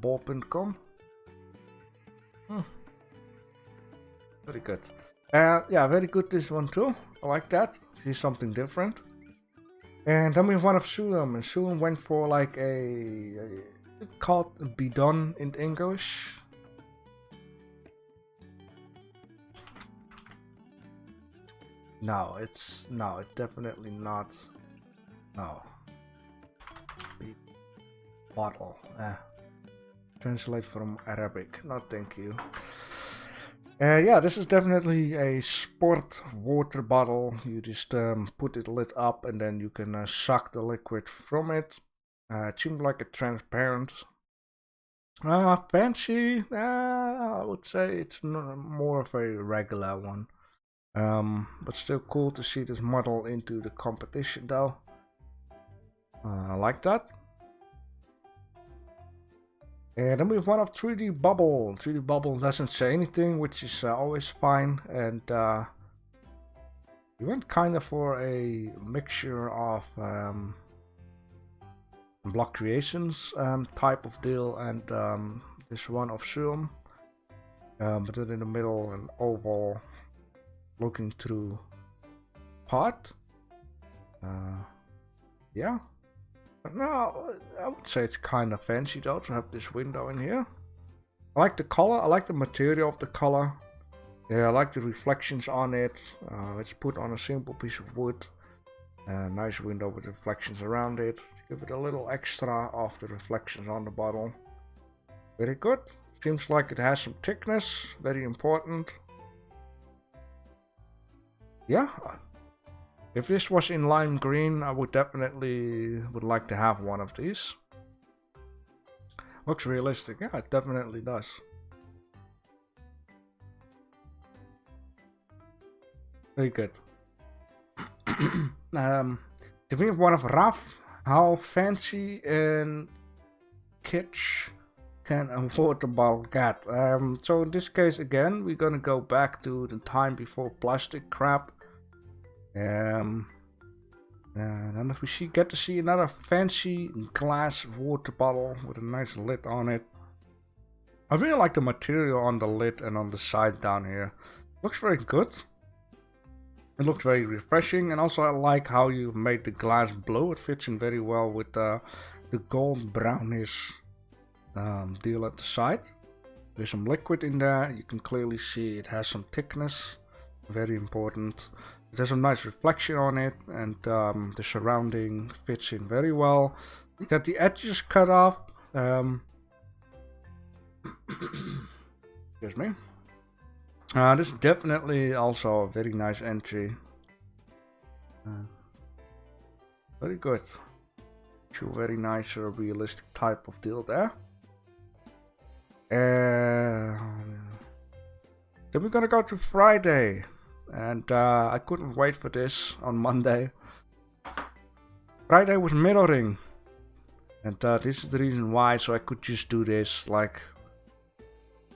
ball.com. Very good. Yeah, very good this one too. I like that. See something different. And then we have one of Sulam, and Sulam went for like it's called a bidon in English. No, it's definitely not. No. Bottle. Translate from Arabic. No, thank you. Yeah, this is definitely a sport water bottle. You just put it lid up and then you can suck the liquid from it. It seems like a transparent. Fancy. I would say it's more of a regular one. But still cool to see this model into the competition though. I like that. And then we have one of 3D Bubble. 3D Bubble doesn't say anything, which is always fine. And we went kind of for a mixture of block creations type of deal, and this one of Zoom. But then in the middle, an oval looking through part. Yeah. No, I would say it's kind of fancy though to have this window in here. I like the color, I like the material of the color. Yeah, I like the reflections on it. It's put on a simple piece of wood. Nice window with reflections around it. Give it a little extra of the reflections on the bottle. Very good. Seems like it has some thickness, very important. yeah, if this was in lime green, I would definitely like to have one of these. Looks realistic. Yeah, it definitely does. Very good. To be one of Raf, how fancy and kitsch can a water bottle get? So in this case again, we're gonna go back to the time before plastic crap. And then if we get to see another fancy glass water bottle with a nice lid on it. I really like the material on the lid and on the side down here. Looks very good. It looks very refreshing, and also I like how you made the glass blue. It fits in very well with the gold brownish deal at the side. There's some liquid in there. You can clearly see it has some thickness. Very important. It has a nice reflection on it, and the surrounding fits in very well. You got the edges cut off. Excuse me. This is definitely also a very nice entry. Very good. Two very nice realistic type of deal there. Then we're gonna go to Friday. And I couldn't wait for this on Monday. Friday was mirroring. And this is the reason why, so I could just do this. Like,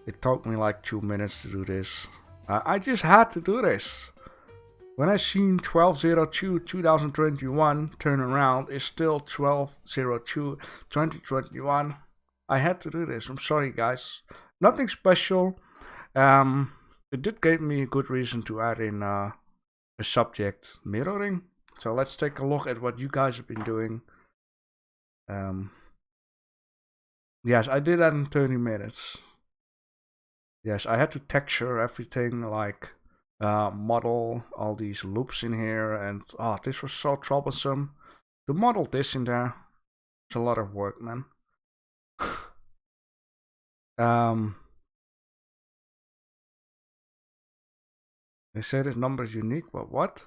it took me like 2 minutes to do this. I just had to do this. When I seen 12/02/2021 turn around, it's still 12/02/2021. I had to do this. I'm sorry, guys. Nothing special. It did give me a good reason to add in a subject, mirroring. So let's take a look at what you guys have been doing. Yes, I did that in 30 minutes. Yes, I had to texture everything, like model all these loops in here, and this was so troublesome. To model this in there, it's a lot of work, man. They say this number is unique, but what?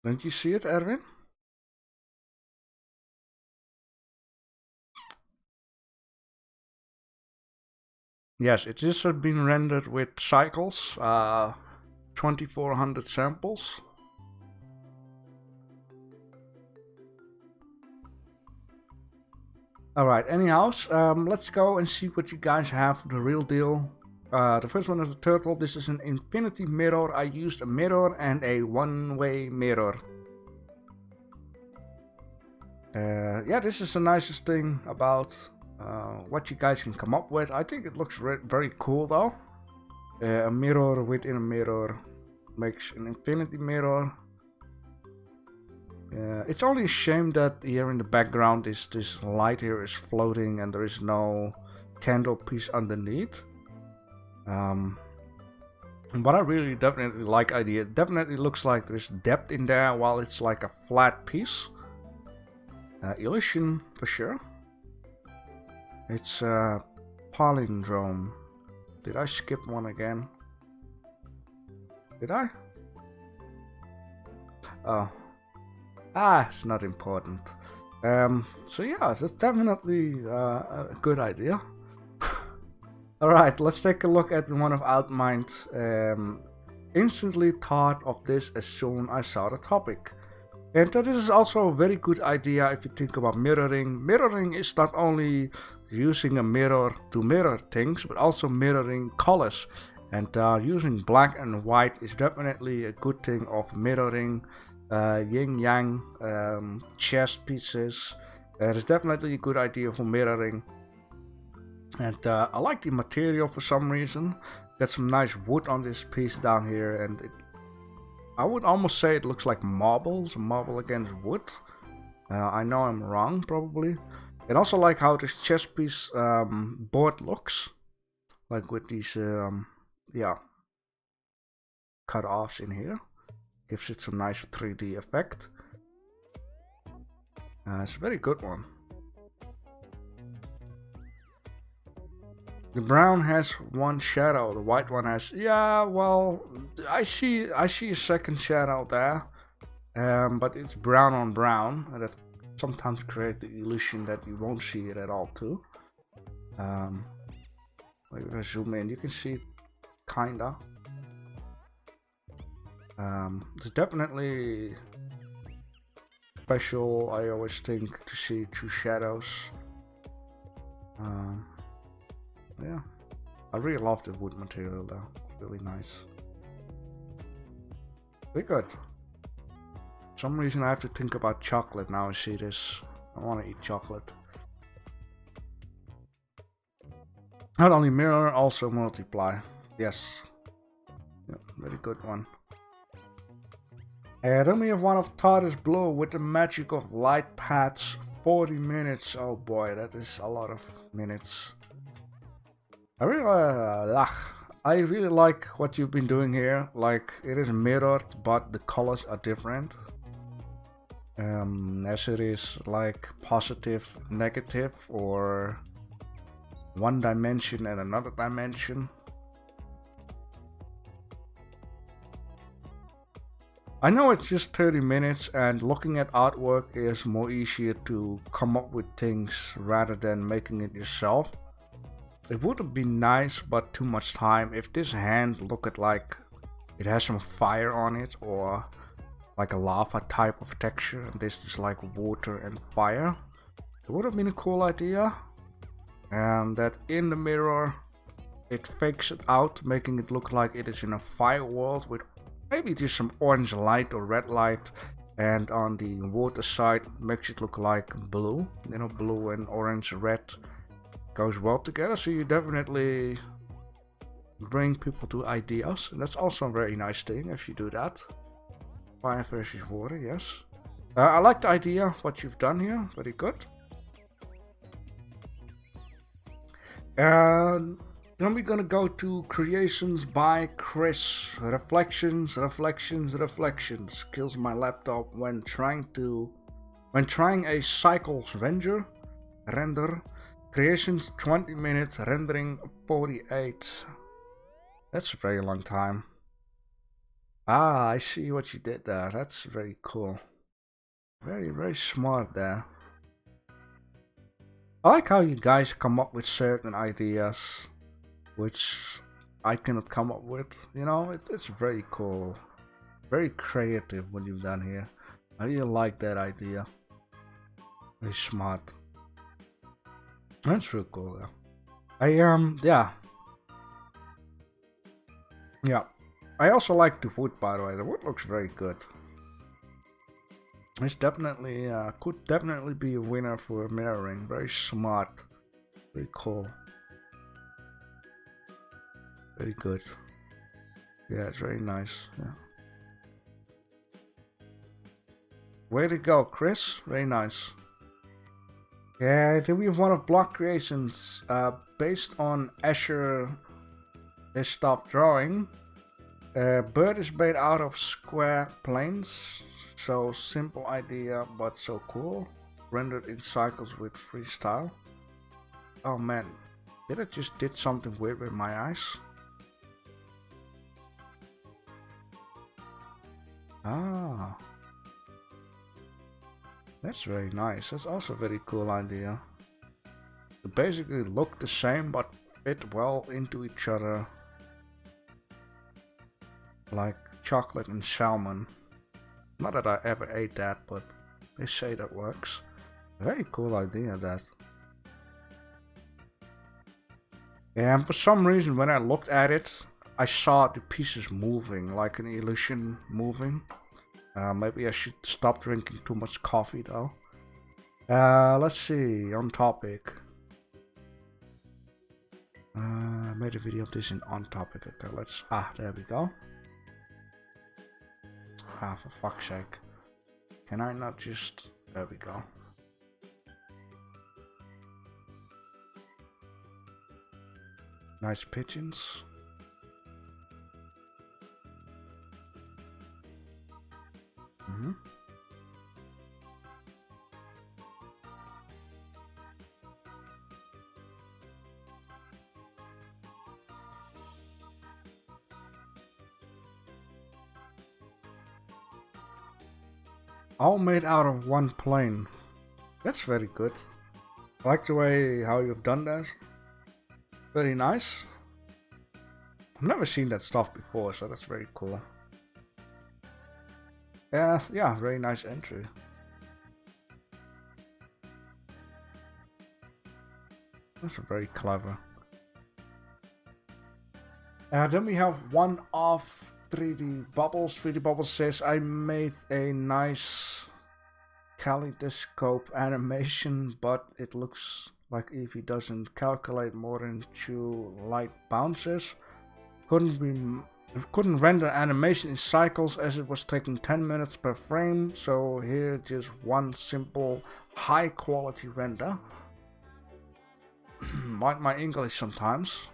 Don't you see it, Erwin? Yes, it is been rendered with cycles, 2400 samples. Alright, anyhow, let's go and see what you guys have for the real deal. The first one is a turtle. This is an infinity mirror. I used a mirror and a one-way mirror. Yeah, this is the nicest thing about what you guys can come up with. I think it looks very cool though. A mirror within a mirror makes an infinity mirror. It's only a shame that here in the background this light here is floating and there is no candle piece underneath. But I really definitely like idea. It definitely looks like there's depth in there while it's like a flat piece. Illusion for sure. It's palindrome. Did I skip one again? Did I? Oh. It's not important. So yeah, that's definitely a good idea. Alright, let's take a look at one of Outmind's. Instantly thought of this as soon as I saw the topic. And this is also a very good idea if you think about mirroring. Mirroring is not only using a mirror to mirror things, but also mirroring colors. And using black and white is definitely a good thing of mirroring. Yin yang, chess pieces. It's definitely a good idea for mirroring. And I like the material for some reason. Got some nice wood on this piece down here, and I would almost say it looks like marbles, marble against wood. I know I'm wrong, probably. And also like how this chess piece board looks, like with these cut-offs in here. Gives it some nice 3D effect. It's a very good one. The brown has one shadow, the white one has, yeah, well, I see a second shadow there, but it's brown on brown, and that sometimes creates the illusion that you won't see it at all too. If I zoom in, you can see it kinda. It's definitely special, I always think, to see two shadows. Yeah, I really love the wood material though, really nice. Very good. For some reason I have to think about chocolate now I see this. I want to eat chocolate. Not only mirror, also multiply. Yes. Yeah, very good one. Then we have one of TARDIS Blue with the magic of light paths. 40 minutes. Oh boy, that is a lot of minutes. I really like what you've been doing here. Like, it is mirrored, but the colors are different. As it is like positive, negative, or one dimension and another dimension. I know it's just 30 minutes, and looking at artwork is more easier to come up with things rather than making it yourself. It would have been nice, but too much time, if this hand looked like it has some fire on it, or like a lava type of texture, and this is like water and fire. It would have been a cool idea. And that in the mirror it fakes it out, making it look like it is in a fire world with maybe just some orange light or red light, and on the water side makes it look like blue. You know, blue and orange, red goes well together, so you definitely bring people to ideas, and that's also a very nice thing if you do that. Fire versus water, yes. I like the idea of what you've done here, very good. And then we're gonna go to creations by Chris. Reflections. Kills my laptop when trying a cycles render. Creations 20 minutes, rendering 48. That's a very long time. Ah, I see what you did there. That's very cool. Very, very smart there. I like how you guys come up with certain ideas which I cannot come up with. You know, it's very cool. Very creative what you've done here. I really like that idea. Very smart. That's real cool though. Yeah. I also like the wood, by the way. The wood looks very good. It's definitely could definitely be a winner for mirroring. Very smart. Very cool. Very good. Yeah, it's very nice. Yeah. Way to go, Chris. Very nice. Yeah, then we have one of block creations based on Azure desktop drawing. Bird is made out of square planes. So simple idea, but so cool. Rendered in cycles with freestyle. Oh man, did I just did something weird with my eyes? Ah, that's very nice. That's also a very cool idea. They basically look the same but fit well into each other. Like chocolate and salmon. Not that I ever ate that, but they say that works. Very cool idea, that. And for some reason when I looked at it, I saw the pieces moving, like an illusion moving. Maybe I should stop drinking too much coffee though. Let's see, on topic. I made a video of this in on topic. Okay, let's, there we go. For fuck's sake. Can I not just, there we go. Nice pigeons. All made out of one plane. That's very good. I like the way how you've done that. Very nice. I've never seen that stuff before, so that's very cool. Yeah, very nice entry. That's very clever. Then we have one of 3D Bubbles. 3D Bubbles says, I made a nice kaleidoscope animation, but it looks like Eevee doesn't calculate more than 2 light bounces. Couldn't render animation in cycles as it was taking 10 minutes per frame, so here just one simple high quality render. Like my English sometimes.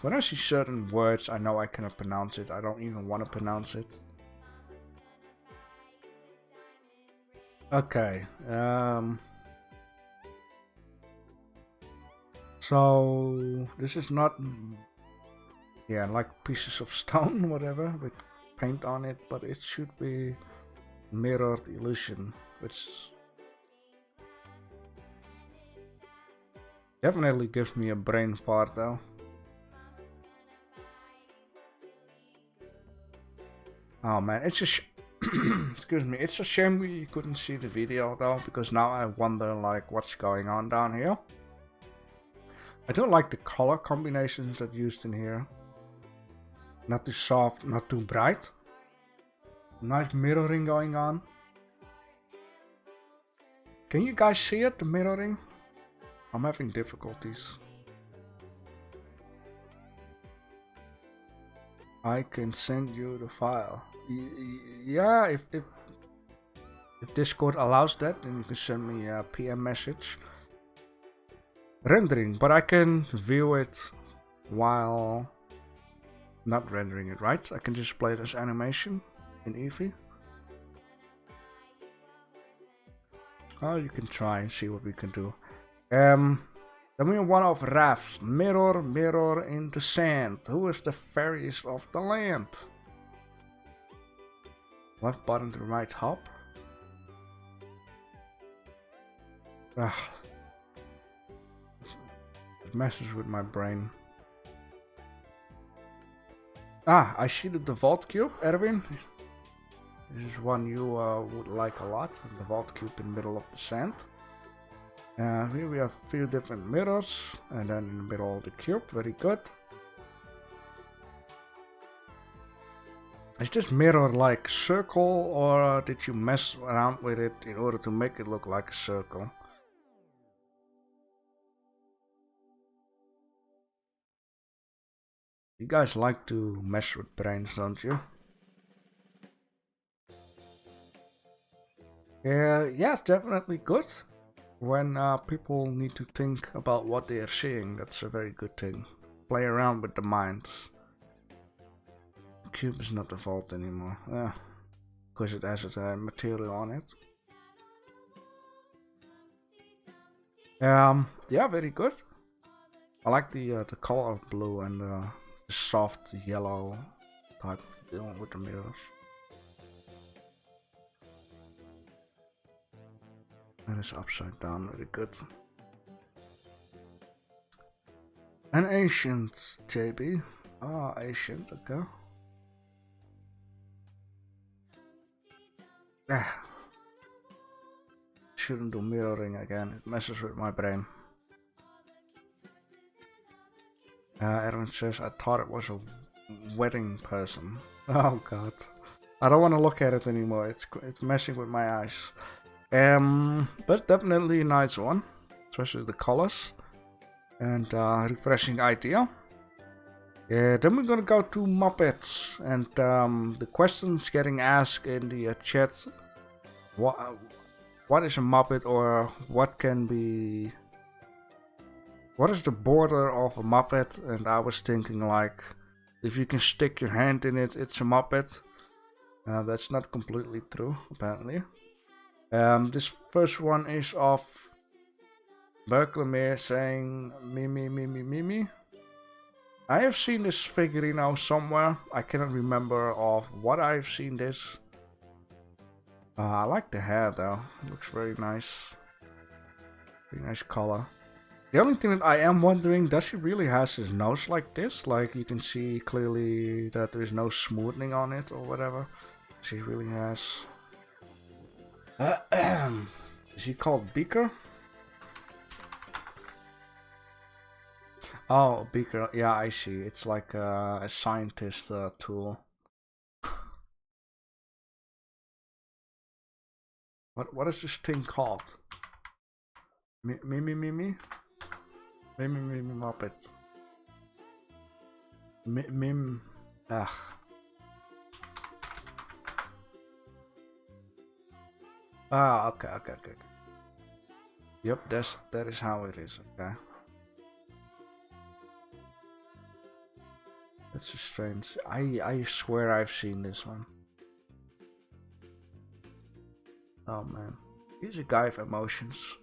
When I see certain words I know I cannot pronounce it, I don't even want to pronounce it. Okay, so this is not, yeah, like pieces of stone, whatever, with paint on it, but it should be mirrored illusion, which definitely gives me a brain fart though. Oh man, it's just excuse me, it's a shame we couldn't see the video though, because now I wonder like what's going on down here. I don't like the color combinations that used in here. Not too soft, not too bright. Nice mirroring going on. Can you guys see it, the mirroring? I'm having difficulties. I can send you the file. Yeah, if Discord allows that, then you can send me a PM message. Rendering, but I can view it while not rendering it, right? I can just play it as animation in Eevee. Oh, you can try and see what we can do. Then we have one of Raf. Mirror, mirror in the sand. Who is the fairest of the land? Left button to right hop. It messes with my brain. I see the Vault Cube, Erwin. This is one you would like a lot. The Vault Cube in the middle of the sand. Here we have a few different mirrors, and then in the middle of the cube, very good. Is this mirror like circle, or did you mess around with it in order to make it look like a circle? You guys like to mess with brains, don't you? Yeah, it's definitely good. When people need to think about what they are seeing, that's a very good thing. Play around with the minds. The cube is not the vault anymore. Because it has a material on it. Yeah, very good. I like the color of blue and the soft yellow type of deal with the mirrors. That is upside down, very good. An ancient JB. Ancient, okay. Shouldn't do mirroring again, it messes with my brain. Erwin says, I thought it was a wedding person. Oh god. I don't want to look at it anymore, it's messing with my eyes. But definitely a nice one, especially the colors, and refreshing idea. Then we're gonna go to Muppets, and the questions getting asked in the chat. What is a Muppet, or what is the border of a Muppet? And I was thinking like, if you can stick your hand in it, it's a Muppet. That's not completely true, apparently. This first one is of Berkelmeer saying me. I have seen this figurine somewhere. I cannot remember of what I've seen this. I like the hair though. It looks very nice. Very nice color. The only thing that I am wondering, does he really has his nose like this? Like you can see clearly that there is no smoothing on it or whatever. He really has. Is he called Beaker? Oh, Beaker. Yeah, I see. It's like a scientist tool. What is this thing called? Mimi Muppet. Mim. Ugh. Ah, okay. Yep, that is how it is. Okay. That's just strange. I swear I've seen this one. Oh man, he's a guy of emotions.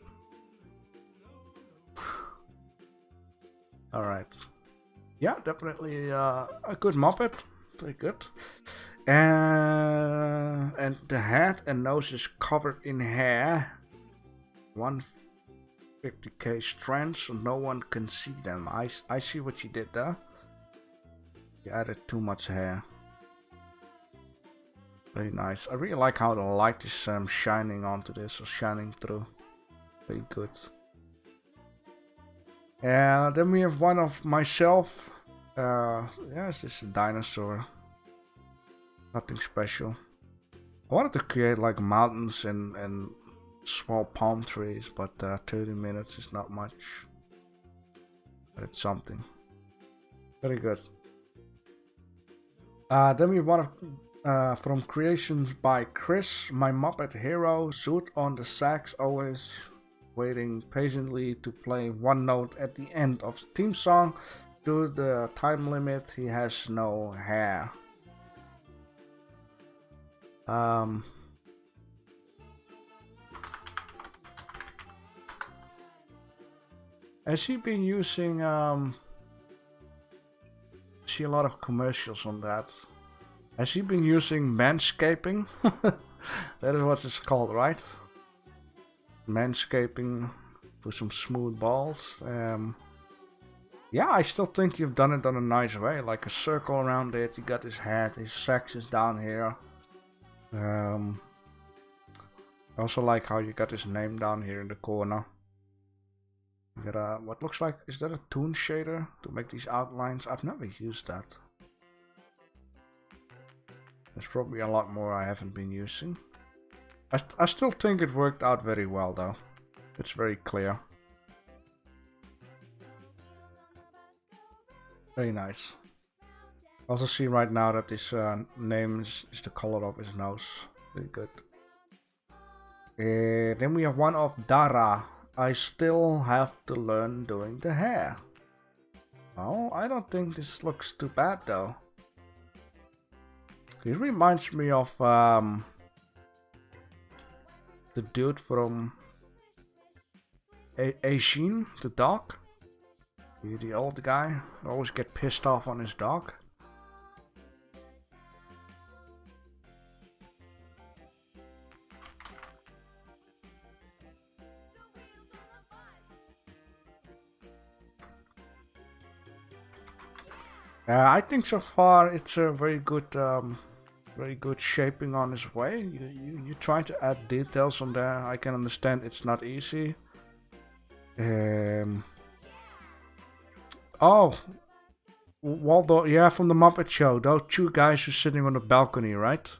Alright. Yeah, definitely a good Muppet. Very good. And the head and nose is covered in hair. 150k strands, so no one can see them. I see what you did there. You added too much hair. Very nice. I really like how the light is shining onto this, or shining through. Very good. Then we have one of myself. Yeah, it's just a dinosaur. Nothing special. I wanted to create like mountains and small palm trees, but 30 minutes is not much. But it's something. Very good. Then we have one of from creations by Chris, my Muppet hero, suit on the sax, always waiting patiently to play one note at the end of the theme song. Due to the time limit, he has no hair. Has he been using see a lot of commercials on that. Has he been using manscaping? That is what it's called, right? Manscaping for some smooth balls. Yeah, I still think you've done it on a nice way, like a circle around it. You got his head, his sex is down here. I also like how you got his name down here in the corner. You got a, what looks like, is that a toon shader to make these outlines? I've never used that. There's probably a lot more I haven't been using. I still think it worked out very well though. It's very clear. Very nice. Also see right now that this name is the color of his nose. Very good. Then we have one of Dara. I still have to learn doing the hair. Oh, I don't think this looks too bad though. It reminds me of the dude from Ashin, the dog. The old guy. Always get pissed off on his dog. I think so far it's a very good shaping on his way. You try to add details on there. I can understand it's not easy. Oh, Waldo, yeah, from the Muppet Show. Those two guys are sitting on the balcony, right?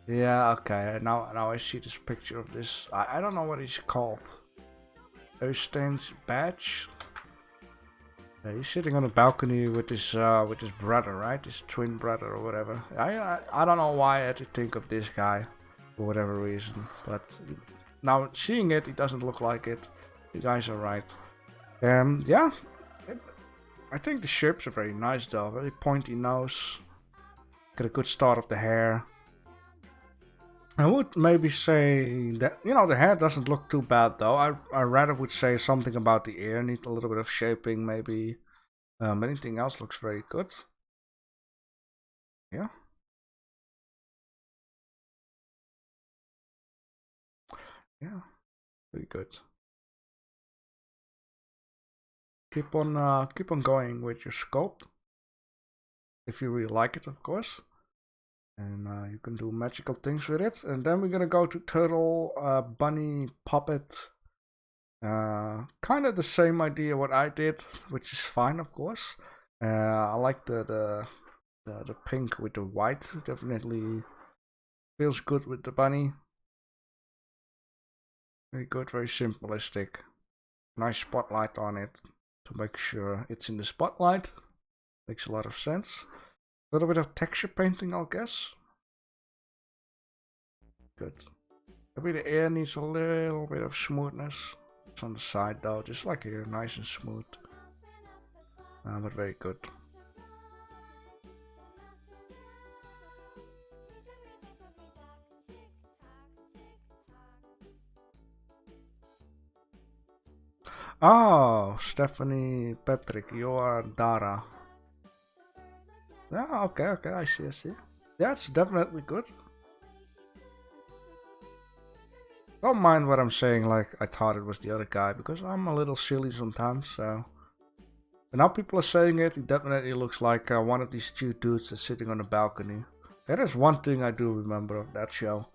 Yeah, okay. Now I see this picture of this. I don't know what he's called. Eustain's badge. Yeah, he's sitting on a balcony with his brother, right? His twin brother or whatever. I don't know why I had to think of this guy for whatever reason, but now seeing it, it doesn't look like it. You guys are right. Yeah, I think the shapes are very nice though. Very pointy nose. Get a good start of the hair. I would maybe say that, you know, the hair doesn't look too bad though. I rather would say something about the ear, need a little bit of shaping maybe. Anything else looks very good. Yeah. Yeah, very good. Keep on going with your sculpt. If you really like it, of course. And you can do magical things with it. And then we're gonna go to turtle, bunny, puppet. Kind of the same idea what I did, which is fine, of course. I like the pink with the white. Definitely feels good with the bunny. Very good, very simplistic. Nice spotlight on it to make sure it's in the spotlight. Makes a lot of sense. A little bit of texture painting, I'll guess. Good. Maybe the air needs a little bit of smoothness. It's on the side though, just like here, nice and smooth. But very good. Oh, Stephanie Patrick, you are Dara. Yeah, okay, I see. Yeah, it's definitely good. Don't mind what I'm saying, like I thought it was the other guy, because I'm a little silly sometimes, so. But now people are saying it definitely looks like one of these two dudes that's sitting on a balcony. That is one thing I do remember of that show.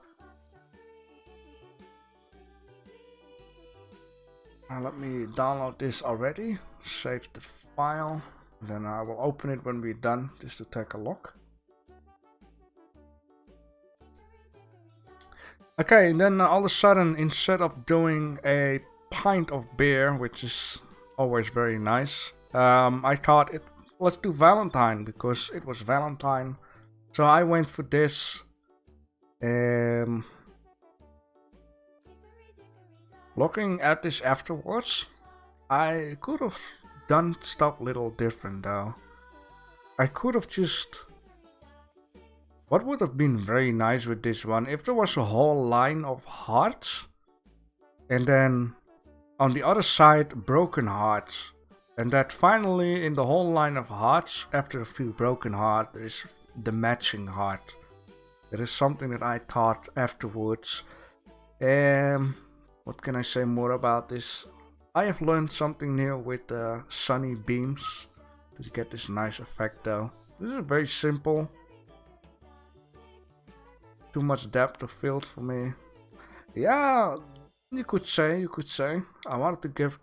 Let me download this already, save the file, then I will open it when we're done, just to take a look. Okay, and then all of a sudden, instead of doing a pint of beer, which is always very nice, I thought, let's do Valentine, because it was Valentine. So I went for this. Looking at this afterwards, I could have done stuff a little different though. I could have just... What would have been very nice with this one, if there was a whole line of hearts, and then on the other side broken hearts, and that finally in the whole line of hearts, after a few broken hearts, there is the matching heart. That is something that I thought afterwards. What can I say more about this? I have learned something new with sunny beams to get this nice effect though. This is very simple. Too much depth of field for me. Yeah, you could say. I wanted to give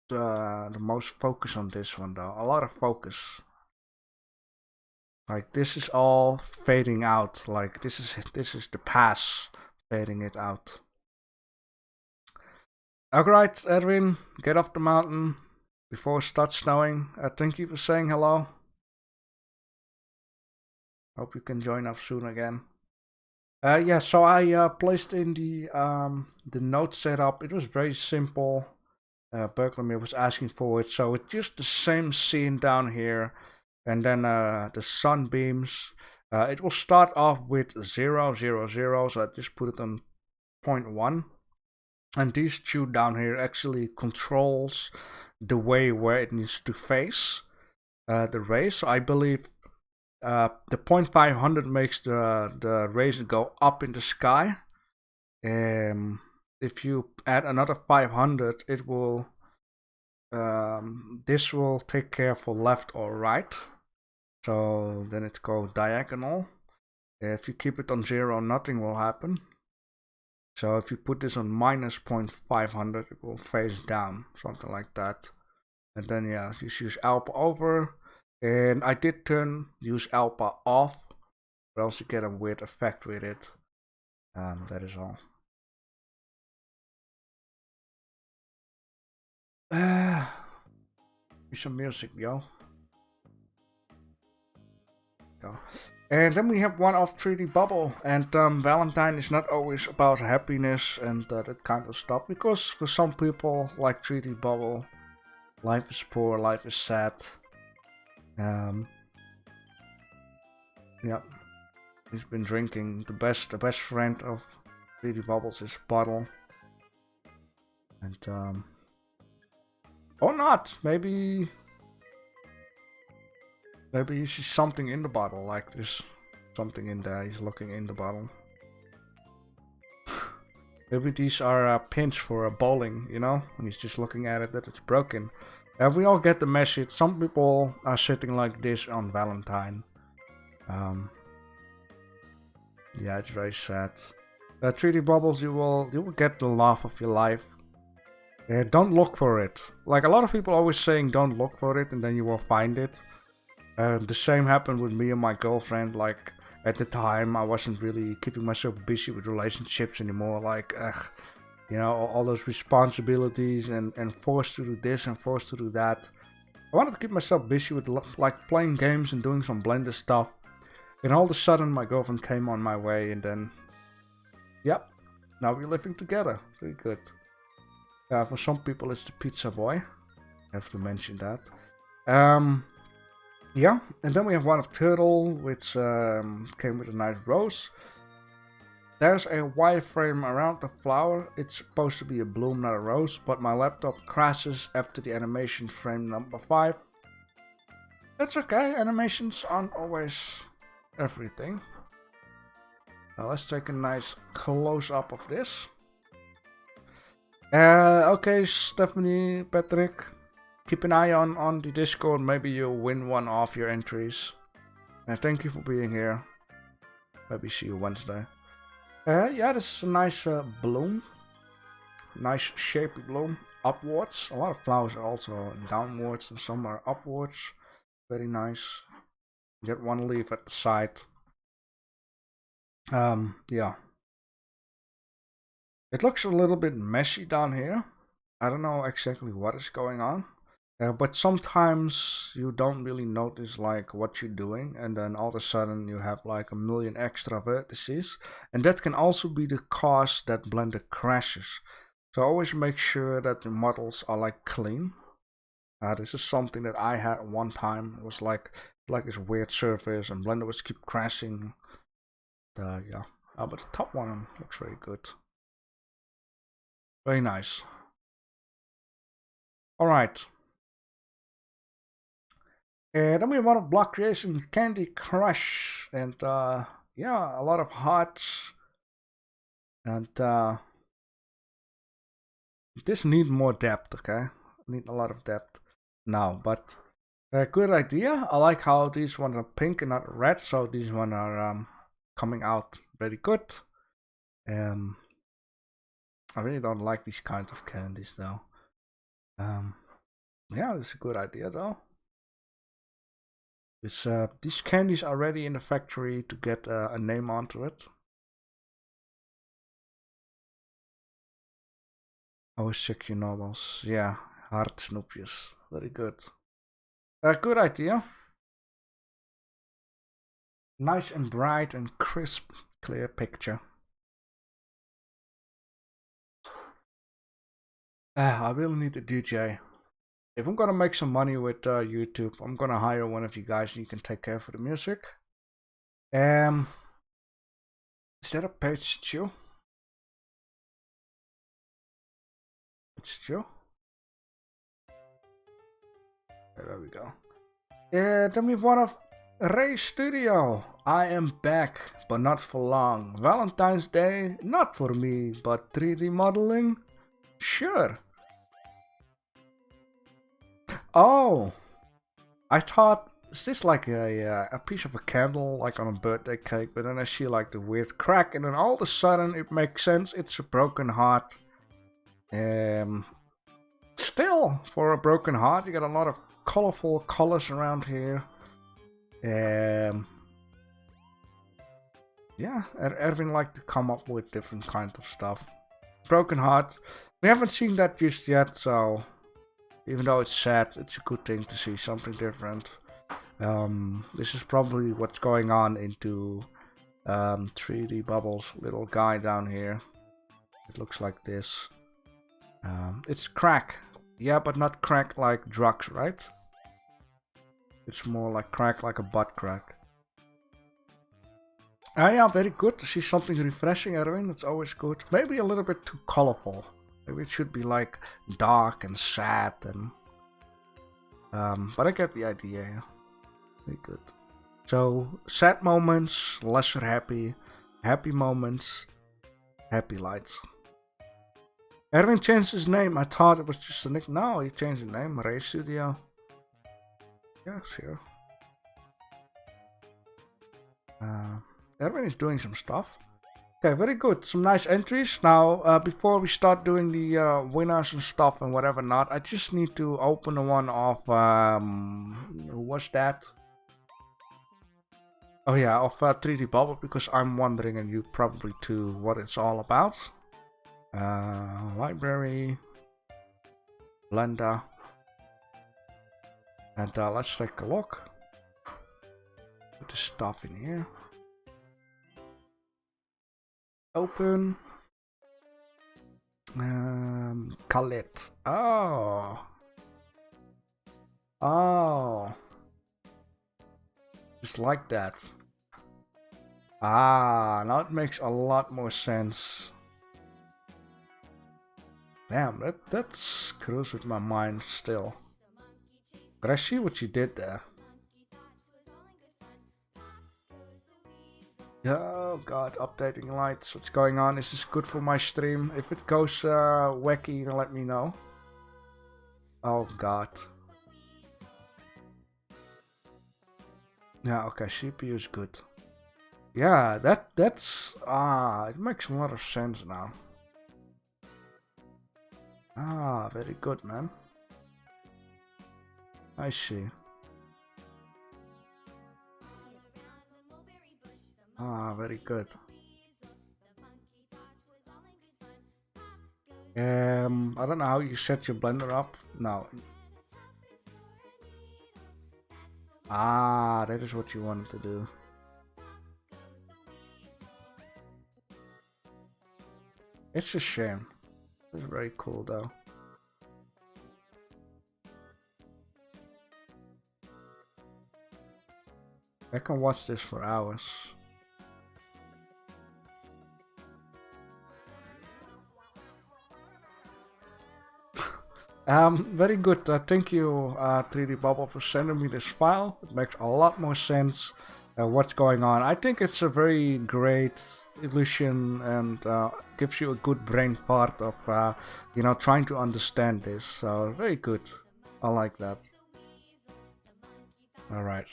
the most focus on this one though. A lot of focus. Like this is all fading out. Like this is the pass fading it out. Alright, Edwin, get off the mountain before it starts snowing. Thank you for saying hello. Hope you can join up soon again. Yeah, so I placed in the node setup. It was very simple. Berkeley was asking for it, so it's just the same scene down here, and then the sunbeams. It will start off with 0, 0, 0, so I just put it on 0.1. And these two down here actually controls the way where it needs to face the rays. So I believe the 0.500 makes the rays go up in the sky. If you add another 500, it will this will take care for left or right. So then it goes diagonal. If you keep it on 0, nothing will happen. So if you put this on minus 0.500, it will face down, something like that. And then yeah, you use alpha over. And I did use alpha off, but else you get a weird effect with it. That is all. Some music, yo. Go. And then we have one of 3D Bubble, and Valentine is not always about happiness and that kind of stuff, because for some people, like 3D Bubble, life is poor, life is sad. Yeah, he's been drinking. The best friend of 3D Bubbles is Bottle, and or not, maybe Maybe he sees something in the bottle, like there's something in there. He's looking in the bottle. Maybe these are pins for a bowling, you know? And he's just looking at it that it's broken. We all get the message. Some people are sitting like this on Valentine. Yeah, it's very sad. 3D bubbles, you will get the laugh of your life. Don't look for it. Like a lot of people always saying, don't look for it, and then you will find it. The same happened with me and my girlfriend. Like at the time, I wasn't really keeping myself busy with relationships anymore. Like, you know, all those responsibilities and forced to do this and forced to do that. I wanted to keep myself busy with like playing games and doing some Blender stuff. And all of a sudden, my girlfriend came on my way, and then, yep, now we're living together. Very good. For some people, it's the pizza boy. I have to mention that. Yeah, and then we have one of Turtle, which came with a nice rose. There's a wireframe around the flower. It's supposed to be a bloom, not a rose, but my laptop crashes after the animation frame number 5. That's okay, animations aren't always everything. Now let's take a nice close-up of this. Okay, Stephanie, Patrick, keep an eye on the Discord. Maybe you'll win one of your entries. And thank you for being here. Maybe see you Wednesday. Yeah, this is a nice bloom. Nice shapy bloom. Upwards. A lot of flowers are also downwards and some are upwards. Very nice. Get one leaf at the side. Yeah. It looks a little bit messy down here. I don't know exactly what is going on. But sometimes you don't really notice like what you're doing, and then all of a sudden you have like a million extra vertices, and that can also be the cause that Blender crashes. So always make sure that the models are like clean. This is something that I had one time. It was like this weird surface, and Blender was keep crashing. Yeah, but the top one looks very good. Very nice. All right. Then we have one of block creation, Candy Crush, and yeah, a lot of hearts, and this need more depth. Okay, need a lot of depth now, but good idea. I like how these ones are pink and not red, so these ones are coming out very good. I really don't like these kinds of candies though. Yeah, it's a good idea though. It's, these candies are ready in the factory to get a name onto it. Oh, sick, you novels. Yeah, hard snoepjes. Very good. Good idea. Nice and bright and crisp, clear picture. I really need a DJ. If I'm gonna make some money with YouTube, I'm gonna hire one of you guys and you can take care for the music. Is that a page 2? Page 2? There we go. Then we have one of Ray Studio. I am back, but not for long. Valentine's Day, not for me, but 3D modeling? Sure. Oh, I thought, is this like a piece of a candle, like on a birthday cake? But then I see like the weird crack, and then all of a sudden it makes sense. It's a broken heart. Still, for a broken heart, you got a lot of colorful colors around here. Yeah, Erwin liked to come up with different kinds of stuff. Broken heart. We haven't seen that just yet, so even though it's sad, it's a good thing to see something different. This is probably what's going on into 3D Bubbles' little guy down here. It looks like this. It's crack. Yeah, but not crack like drugs, right? It's more like crack like a butt crack. Yeah, very good to see something refreshing, Erwin. That's always good. Maybe a little bit too colorful. Maybe it should be like dark and sad and... but I get the idea. Very good. So, sad moments, lesser happy. Happy moments, happy lights. Erwin changed his name. I thought it was just a nick. No, he changed the name. Ray Studio. Yeah, sure. Erwin is doing some stuff. Okay, very good. Some nice entries. Now, before we start doing the winners and stuff and whatever not, I just need to open the one of who was that? Oh yeah, of 3D Bubble, because I'm wondering, and you probably too, what it's all about. Library, Blender, and let's take a look. Put the stuff in here. Open. Khalid. Oh. Oh. Just like that. Ah, now it makes a lot more sense. Damn, that screws with my mind still. But I see what you did there. Oh god, updating lights. What's going on? Is this good for my stream? If it goes wacky, then let me know. Oh god. Yeah, okay, CPU is good. Yeah, that's it makes a lot of sense now. Ah, very good, man. I see. Ah, very good. I don't know how you set your Blender up. No. Ah, that is what you wanted to do. It's a shame. It's very cool though. I can watch this for hours. Very good. Thank you, 3D Bubble, for sending me this file. It makes a lot more sense what's going on. I think it's a very great illusion and gives you a good brain part of, you know, trying to understand this. So very good. I like that. All right.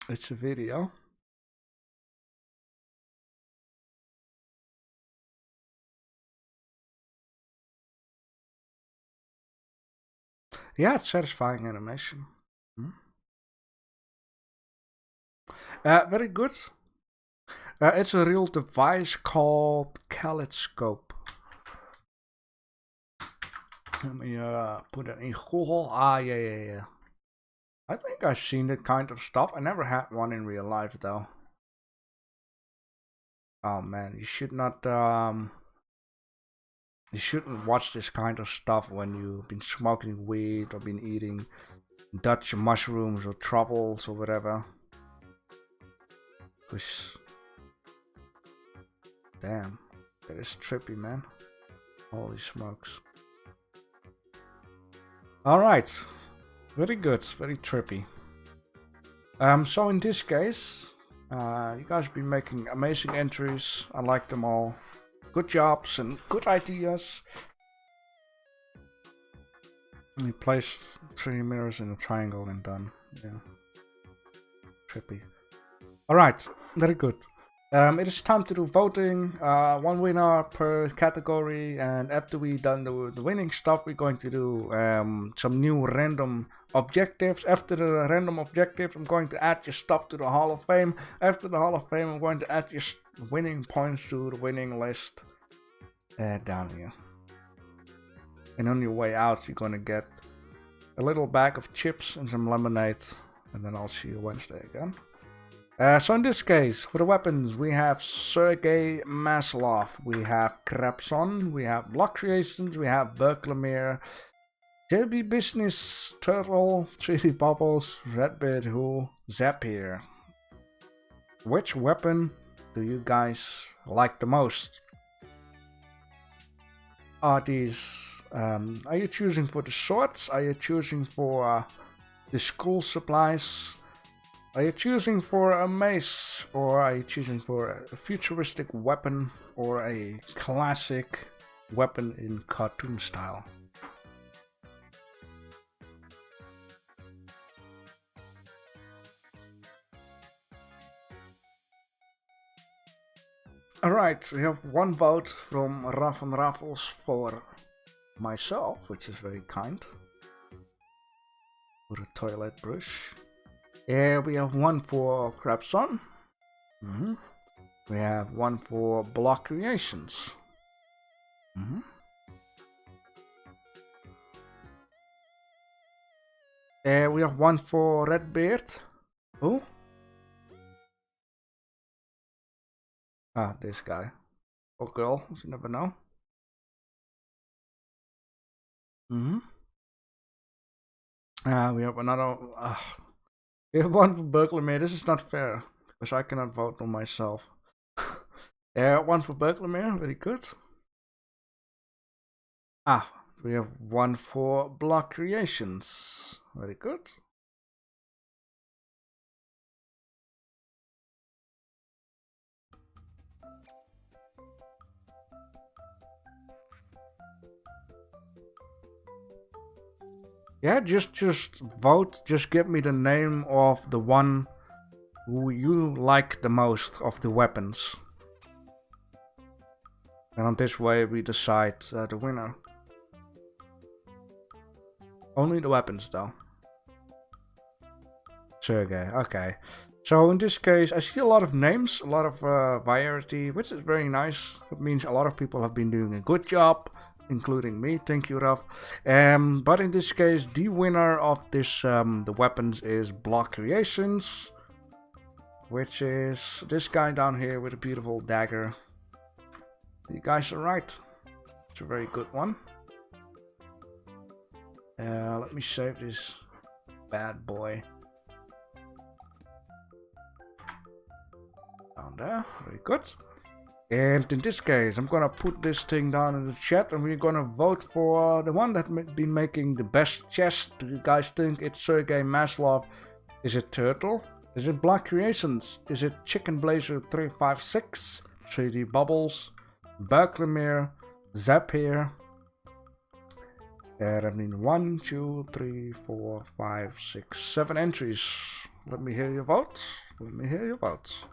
It's a video. Yeah, it's satisfying animation. Very good. It's a real device called Kaleidoscope. Let me put it in Google. Ah, yeah. I think I've seen that kind of stuff. I never had one in real life though. Oh man, you should not you shouldn't watch this kind of stuff when you've been smoking weed or been eating Dutch mushrooms or truffles or whatever. Cause damn, that is trippy, man. Holy smokes. Alright. Very good, very trippy. So in this case, you guys have been making amazing entries. I like them all. Good jobs and good ideas. And we placed 3 mirrors in a triangle and done. Yeah. Trippy. Alright, very good. It is time to do voting. 1 winner per category, and after we done the winning stuff, we're going to do some new random objectives. After the random objectives, I'm going to add your stuff to the Hall of Fame. After the Hall of Fame, I'm going to add your winning points to the winning list down here. And on your way out, you're going to get a little bag of chips and some lemonade, and then I'll see you Wednesday again. So in this case, for the weapons, we have Sergey Maslov, we have Krabson, we have Block Creations, we have Berklemere, JB Business, Turtle, 3D Bubbles, Redbeard Who, Zapier. Which weapon do you guys like the most? Are these Are you choosing for the swords? Are you choosing for the school supplies? Are you choosing for a mace? Or are you choosing for a futuristic weapon? Or a classic weapon in cartoon style? Alright, we have one vote from Raf and Raffles for myself, which is very kind. For a toilet brush. We have one for Crabson. We have one for Block Creations. We have one for Redbeard. Who? Ah, this guy. Or girl, you never know. We have another. We have one for Burglar. This is not fair because I cannot vote on myself. One for Burglar. Very good. We have one for Block Creations. Very good. Yeah, just vote. Just give me the name of the one who you like the most of the weapons. And on this way we decide the winner. Only the weapons though. Sergey, okay. So in this case I see a lot of names, a lot of variety, which is very nice. It means a lot of people have been doing a good job, including me. Thank you, Raf. But in this case, the winner of this the weapons is Block Creations, which is this guy down here with a beautiful dagger. You guys are right. It's a very good one. Let me save this bad boy. Down there, very good. And in this case, I'm gonna put this thing down in the chat and we're gonna vote for the one that's been making the best chest. Do you guys think it's Sergey Maslov? Is it Turtle? Is it Block Creations? Is it Chicken Blazer 356? 3D Bubbles? Berklemere? Zapier? That means 1, 2, 3, 4, 5, 6, 7 entries. Let me hear your votes. Let me hear your votes.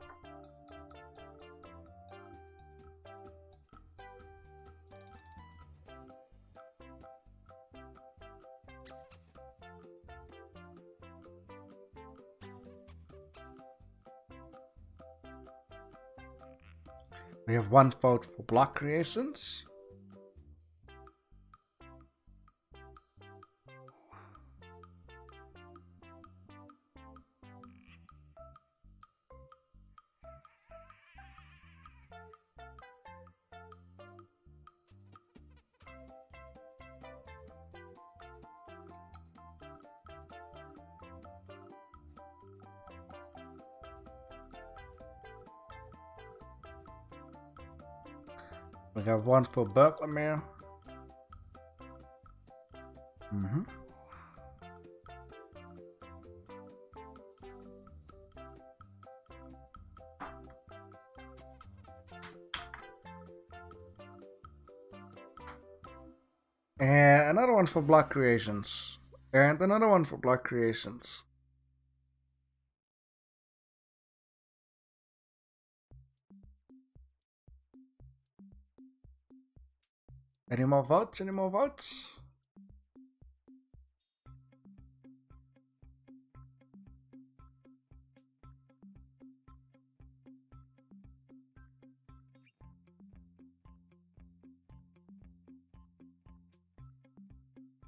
We have one vote for Block Creations. We have one for Berklemere. And another one for Block Creations. And another one for Block Creations. Any more votes? Any more votes?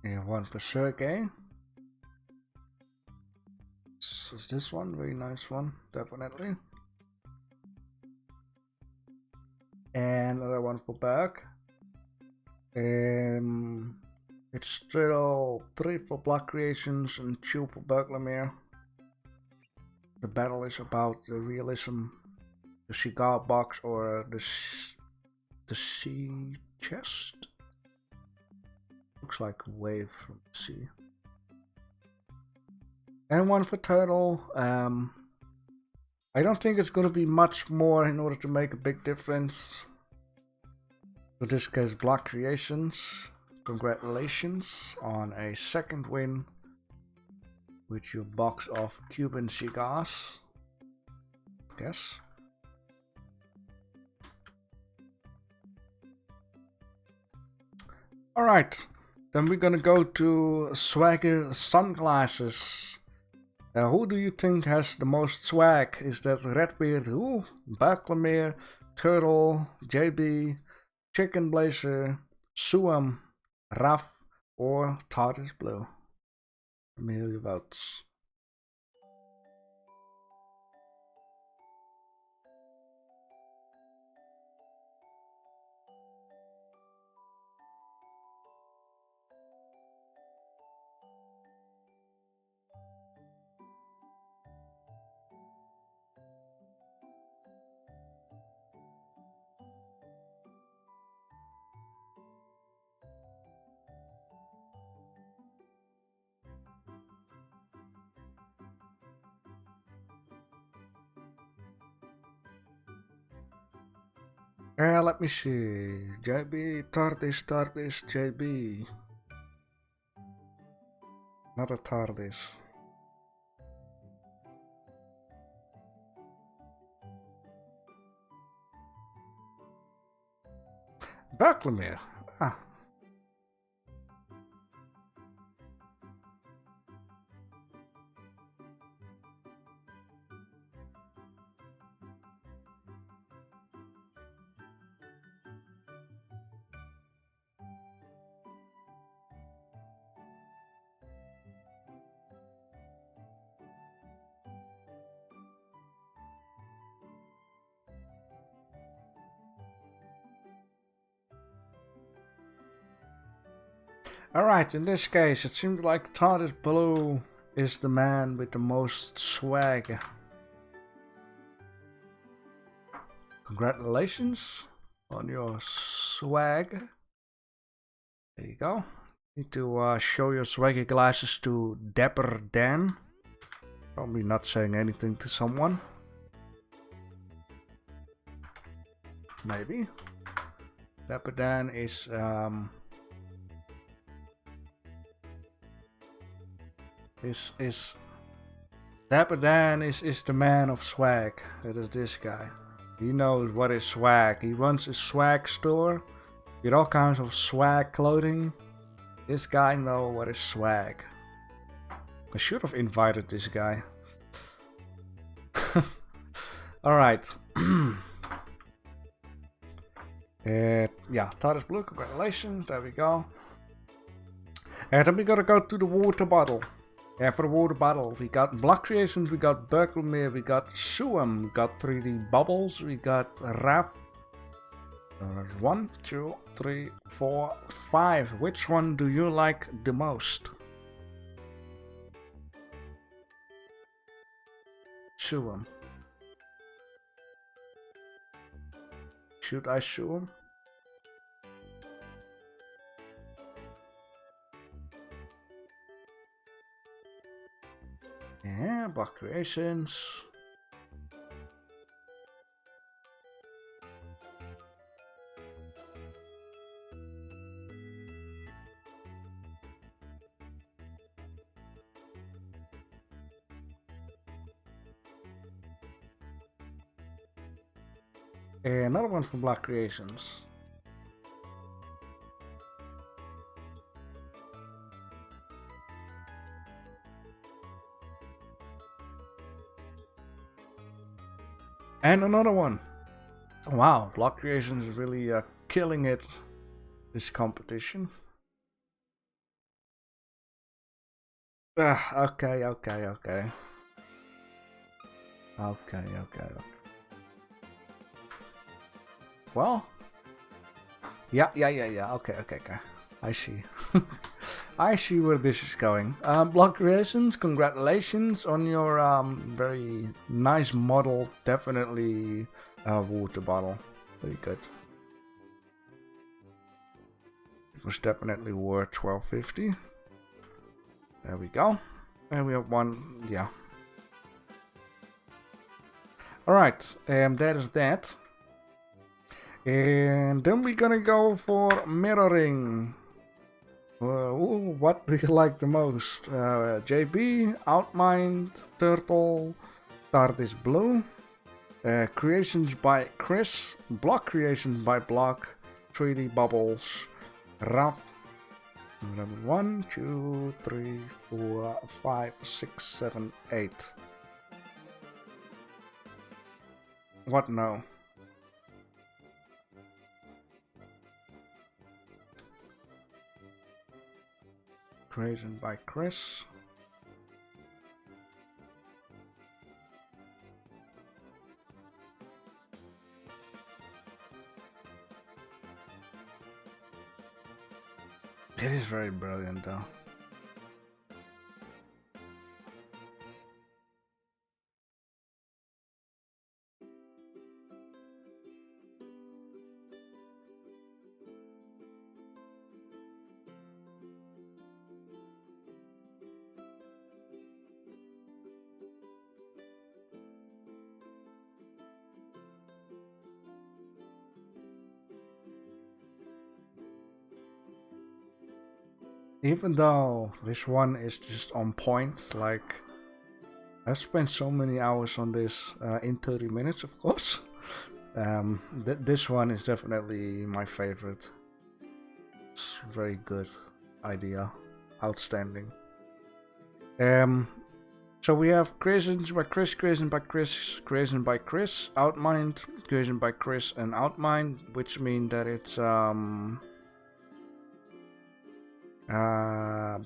Yeah, one for Sergey. Is this one? Very nice one, definitely. And another one for Berg. It's still 3 for Block Creations and 2 for Berklemere. The battle is about the realism, the cigar box or the sea chest. Looks like a wave from the sea. And one for turtle. I don't think it's going to be much more in order to make a big difference. In this case, Block Creations. Congratulations on a second win with your box of Cuban cigars. Yes. Alright, then we're gonna go to Swagger Sunglasses. Who do you think has the most swag? Is that Redbeard, who? Baklamir, Turtle, JB, Chicken Blazer, Suam, Raf, or TARDIS Blue? Let me hear your votes. Let me see. JB, TARDIS, JB. Not a TARDIS. Baklamir. Ah. Alright, in this case, it seems like TARDIS Blue is the man with the most swag. Congratulations on your swag. There you go. Need to show your swaggy glasses to Dapper Dan. Probably not saying anything to someone. Maybe. Dapper Dan is Dapper Dan is the man of swag. That is this guy. He knows what is swag. He runs a swag store with all kinds of swag clothing. This guy knows what is swag. I should have invited this guy. Alright. Yeah, TARDIS Blue, congratulations. There we go. And then we gotta go to the water bottle. Yeah, for the water bottle, we got Block Creations, we got Berkelmere, we got Suam, we got 3D Bubbles, we got Raf. 1, 2, 3, 4, 5. Which one do you like the most? Suam. Should I Suam? Yeah, Block Creations. Another one from Block Creations. And another one. Wow, Block Creations is really killing it this competition. Okay. Well, yeah. Okay. I see. I see where this is going. Block Creations, congratulations on your very nice model. Definitely a water bottle. Very good. was definitely worth 1250. There we go. And we have one, yeah. Alright, that is that. And then we're gonna go for mirroring. What do you like the most? JB, Outmined, Turtle, TARDIS Blue, Creations by Chris, Block Creations by Block, 3D Bubbles, Raf. 1, 2, 3, 4, 5, 6, 7, 8. What no? Creation by Chris. It is very brilliant though. Even though this one is just on point, like I've spent so many hours on this in 30 minutes, of course. This one is definitely my favorite. It's a very good idea, outstanding. So we have creations by Chris, creation by Chris, creation by Chris, Outmined, creation by Chris, and Outmined, which mean that it's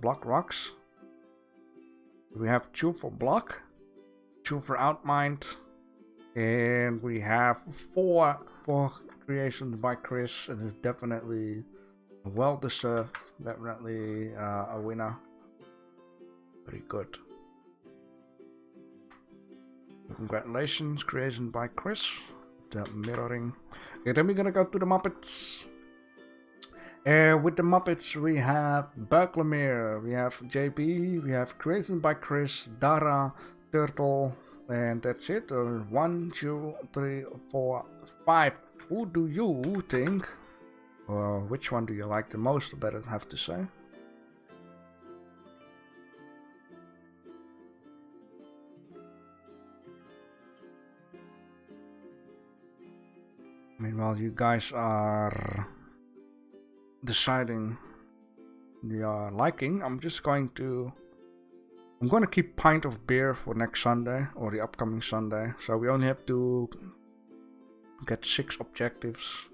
block rocks. We have 2 for block, 2 for Outmined, and we have 4 for creations by Chris, and it's definitely well deserved, definitely a winner. Very good. Congratulations, creation by Chris. The mirroring. Okay, then we're gonna go to the Muppets. With the Muppets, we have Berklemere, we have JB, we have creation by Chris, Dara, Turtle, and that's it. 1, 2, 3, 4, 5. Who do you think? Or which one do you like the most? I better have to say. Meanwhile, you guys are deciding your liking. I'm gonna keep pint of beer for next Sunday or the upcoming Sunday. So we only have to get 6 objectives.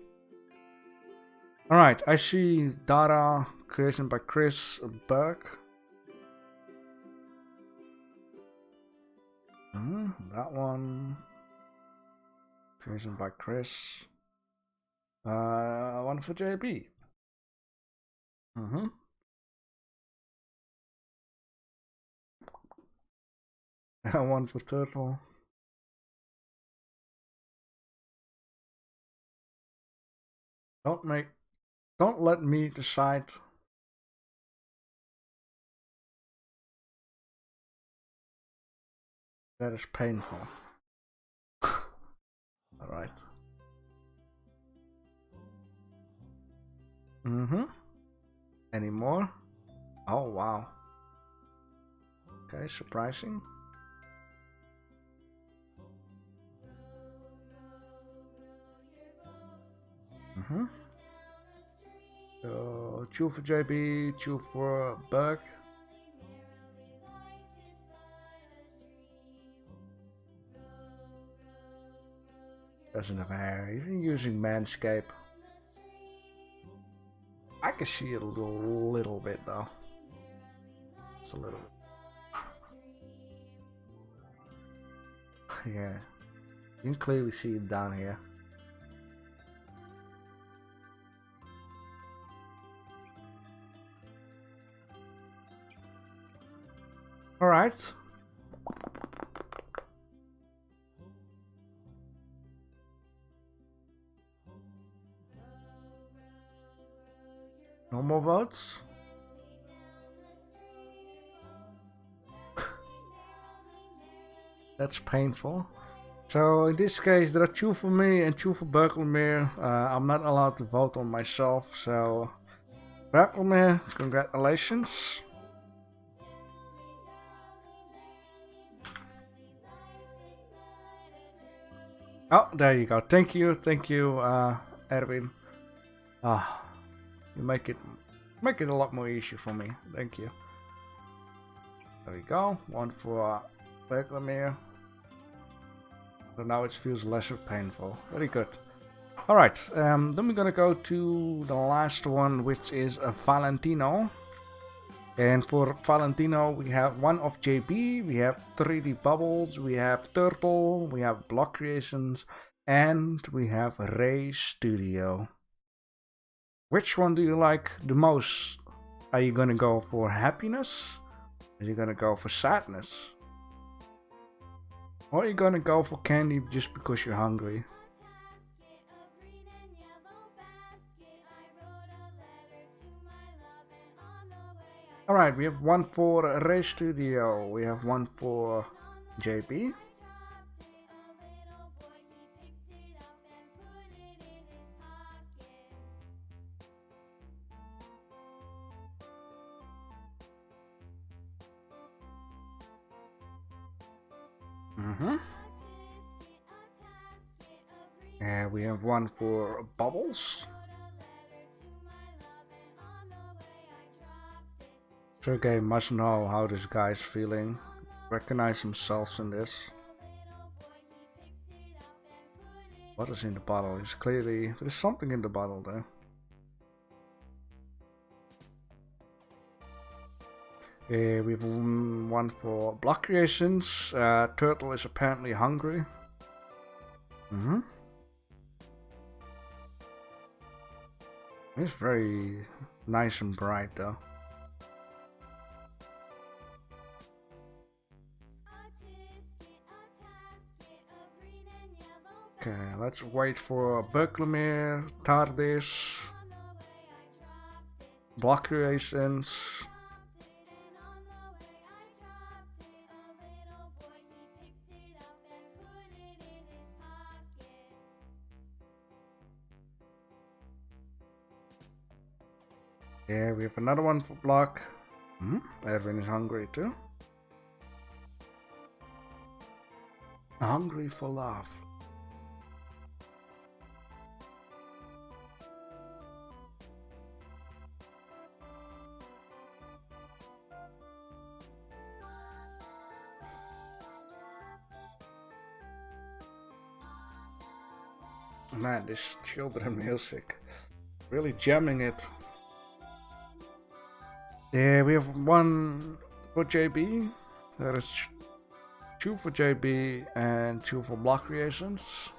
Alright, I see Dara, creation by Chris, Berg. That one. Creation by Chris. One for JB. One for Turtle. Don't let me decide. That is painful. Alright. Any more? Oh wow. Okay, surprising. So 2 for JB, 2 for Bug. Doesn't have hair, even using Manscape. I can see it a little bit though. It's a little. Yeah, you can clearly see it down here. All right. No more votes. That's painful. So in this case, there are 2 for me and 2 for Berkelmeer. I'm not allowed to vote on myself, so Berkelmeer, congratulations. Oh, there you go. Thank you, Erwin. You make it a lot more easier for me. Thank you. There we go. 1 for Berkelmeer. So now it feels less painful. Very good. Alright, then we're gonna go to the last one, which is a Valentino. And for Valentino, we have 1 of JB, we have 3D Bubbles, we have Turtle, we have Block Creations, and we have Ray Studio. Which one do you like the most? Are you gonna go for happiness? Are you gonna go for sadness? Or are you gonna go for candy just because you're hungry? Alright, we have 1 for Ray Studio, we have 1 for JB. And we have 1 for Bubbles. Sergey must know how this guy's feeling. Recognize himself in this. What is in the bottle? It's clearly there's something in the bottle there. We have 1 for Block Creations. Turtle is apparently hungry. It's very nice and bright though. Okay, let's wait for Berkelmeer, Tardis, Block Creations. Yeah, we have another 1 for Block. Erwin is hungry too. Hungry for love. Man, this children music. Really jamming it. Yeah, we have 1 for JB. There is 2 for JB and 2 for Block Creations.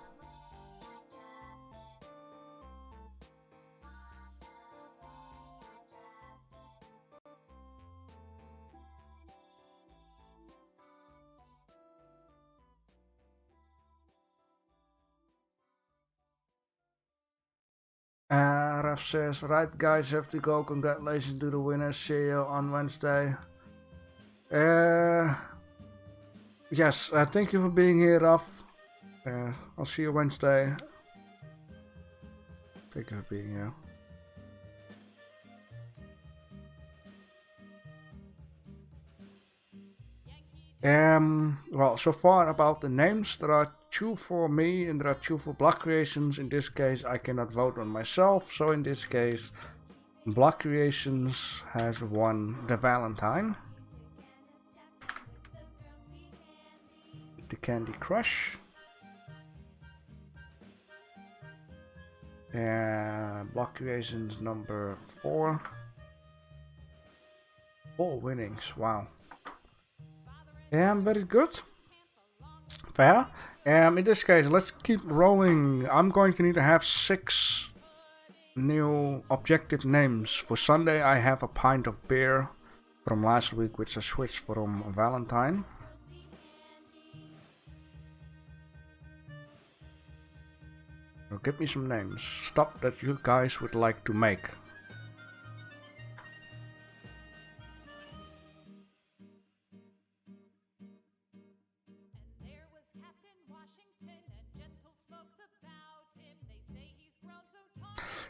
Raf says, right guys, have to go. Congratulations to the winners. See you on Wednesday. Yes, thank you for being here, Raf. I'll see you Wednesday. Thank you for being here. Well, so far about the names, there are 2 for me and there are 2 for Block Creations. In this case, I cannot vote on myself, so in this case, Block Creations has won the Valentine. The Candy Crush. And Block Creations number 4. 4 winnings, wow. Very good. Fair. In this case, let's keep rolling. I'm going to need to have 6 new objective names. For Sunday, I have a pint of beer from last week, which I switched from Valentine. Now give me some names. Stuff that you guys would like to make.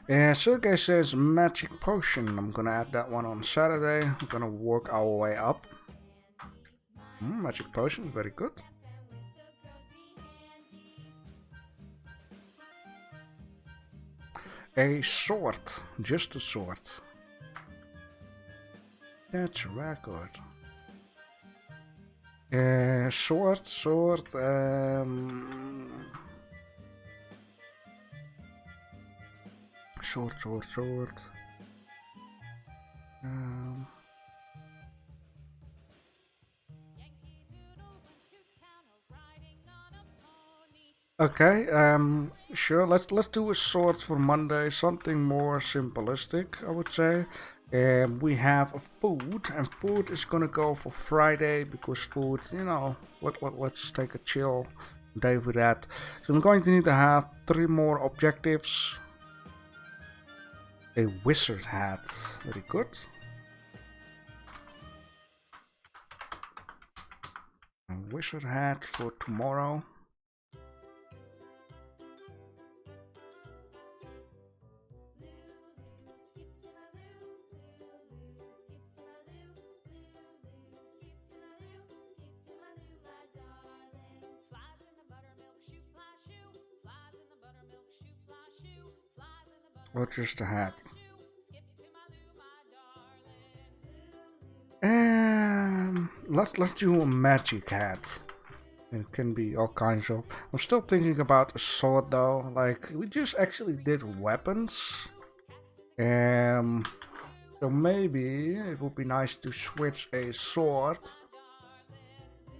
Sergey says magic potion. I'm gonna add that one on Saturday. I'm gonna work our way up. Magic potion, very good. A sword, just a sword. That's record. Sword. Sword. Okay, sure. Let's do a sword for Monday. Something more simplistic, I would say. We have a food, and food is gonna go for Friday because food, you know, let's take a chill day with that. So I'm going to need to have 3 more objectives. A wizard hat, very good. A wizard hat for tomorrow. Or just a hat. Let's do a magic hat. It can be all kinds of. I'm still thinking about a sword though. Like we just actually did weapons. So maybe it would be nice to switch a sword.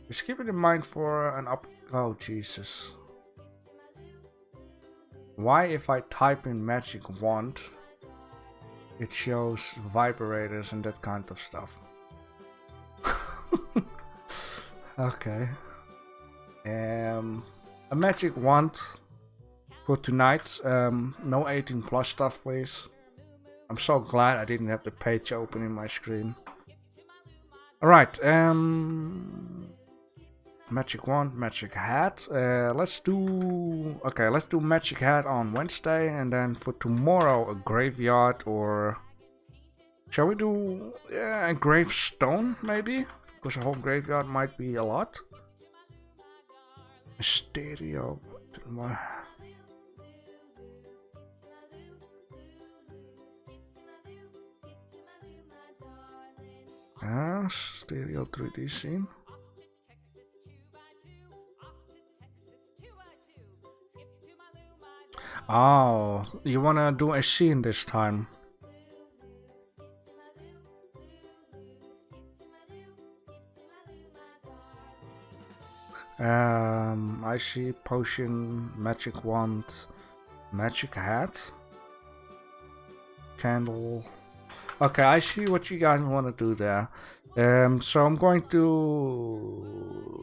Just keep it in mind for an up. Oh Jesus. Why if I type in magic wand, it shows vibrators and that kind of stuff. Okay. A magic wand for tonight. No 18+ stuff, please. I'm so glad I didn't have the page open in my screen. Alright, magic wand, magic hat. Let's do magic hat on Wednesday, and then for tomorrow a graveyard, or shall we do a gravestone maybe? Because a whole graveyard might be a lot. A stereo. Stereo 3D scene. Oh, you wanna do a scene this time? I see potion, magic wand, magic hat, candle. Okay, I see what you guys want to do there. So I'm going to.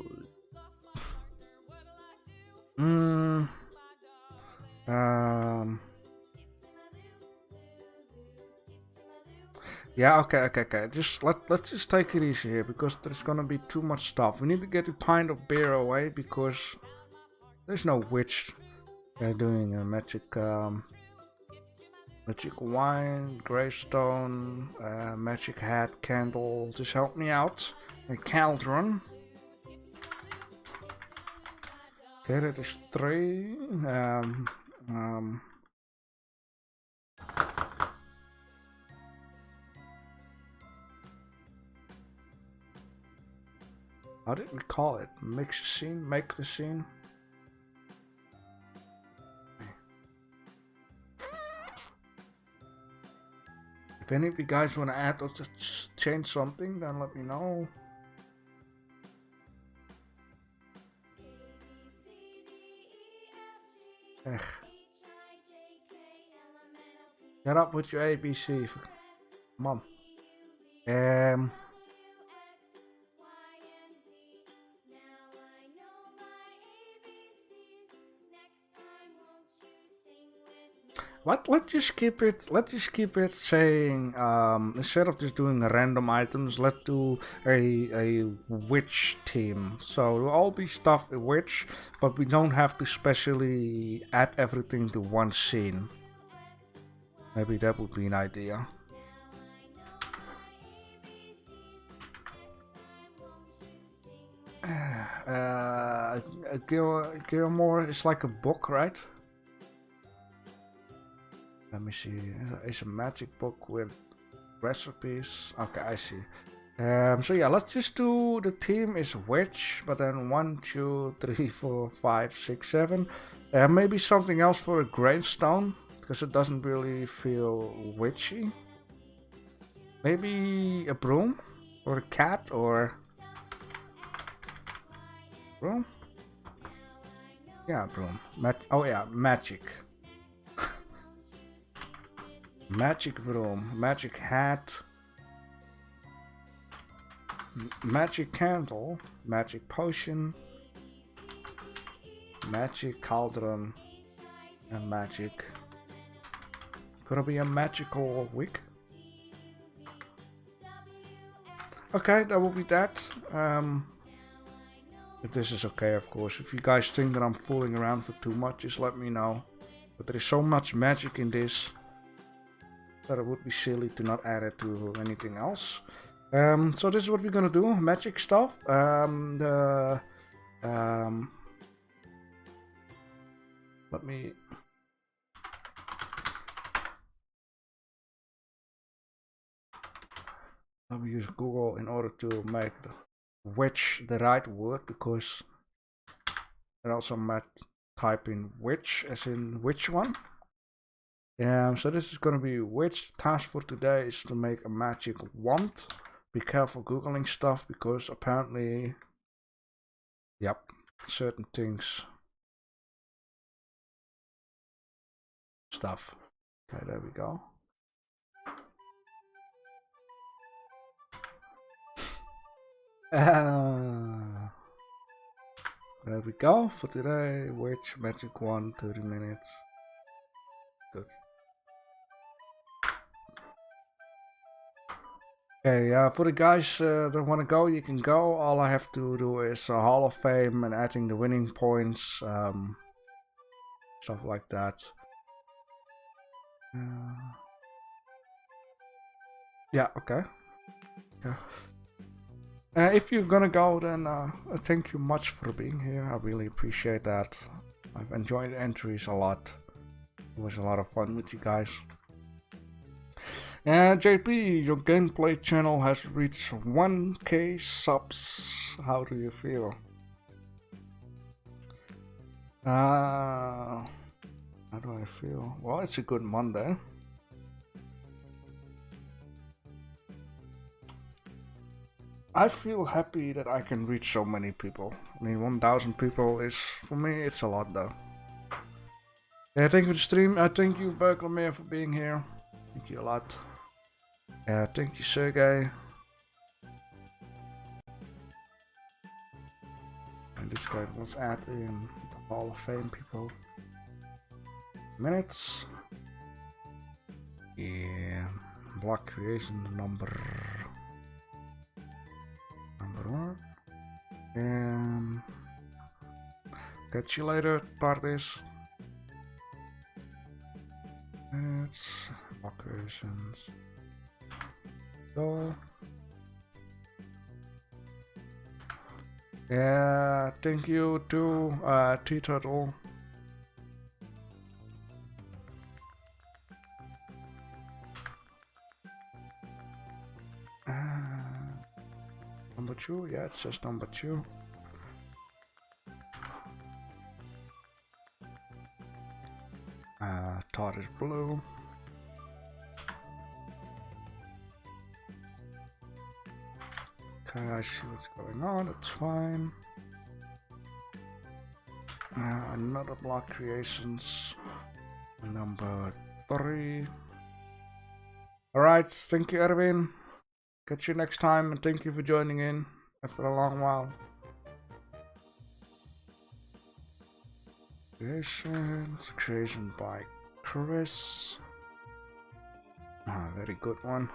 Yeah, okay. Let's just take it easy here because there's gonna be too much stuff. We need to get a pint of beer away because there's no witch doing a magic magic wine, gravestone, magic hat, candle. Just help me out. A cauldron. Okay, that is 3. How did we call it? Mix the scene? Make the scene? If any of you guys want to add or just change something, then let me know. Ugh. Get up with your ABC. Come on. Let's just keep it saying instead of just doing random items, let's do a witch team. So it'll all be stuff a witch, but we don't have to specially add everything to one scene. Maybe that would be an idea. Gilmore is like a book, right? Let me see. It's a magic book with recipes. Okay, I see. So yeah, let's just do, the theme is witch, but then 1, 2, 3, 4, 5, 6, 7. Maybe something else for a gravestone, because it doesn't really feel witchy. Maybe a broom, or a cat, or broom. Yeah, broom. Oh yeah, magic. Magic broom, magic hat, magic candle, magic potion, magic cauldron, and magic. Could it be a magical wig? Okay, that will be that. If this is okay, of course. If you guys think that I'm fooling around for too much, just let me know. But there is so much magic in this that it would be silly to not add it to anything else. So this is what we're gonna do, magic stuff. Let me use Google in order to make the witch the right word, because I also might type in witch as in which one. So this is gonna be witch. Task for today is to make a magic wand. Be careful googling stuff, because apparently, yep, certain things, stuff. Okay, there we go. There we go for today. Witch magic wand, 30 minutes. Good. Okay, for the guys that want to go, you can go. All I have to do is a Hall of Fame and adding the winning points, stuff like that. Yeah, okay. Yeah. If you're gonna go, then thank you much for being here. I really appreciate that. I've enjoyed the entries a lot. It was a lot of fun with you guys. JP, your gameplay channel has reached 1k subs. How do you feel? How do I feel? Well, it's a good Monday. I feel happy that I can reach so many people. I mean, 1,000 people is, for me, it's a lot though. Yeah, thank you for the stream. Thank you, Berkelmeer, for being here. Thank you a lot. Thank you, Sergey. And this guy was add in the Hall of Fame people. Minutes. Yeah. Block creation number 1. Catch you later, parties. Minutes. Block creations. Go. Yeah, thank you to T-Turtle. Number 2, yeah, it says number 2. Todd is blue. Okay, I see what's going on, that's fine. Another block creations. Number 3. Alright, thank you, Erwin. Catch you next time, and thank you for joining in after a long while. Creation by Chris. Very good one.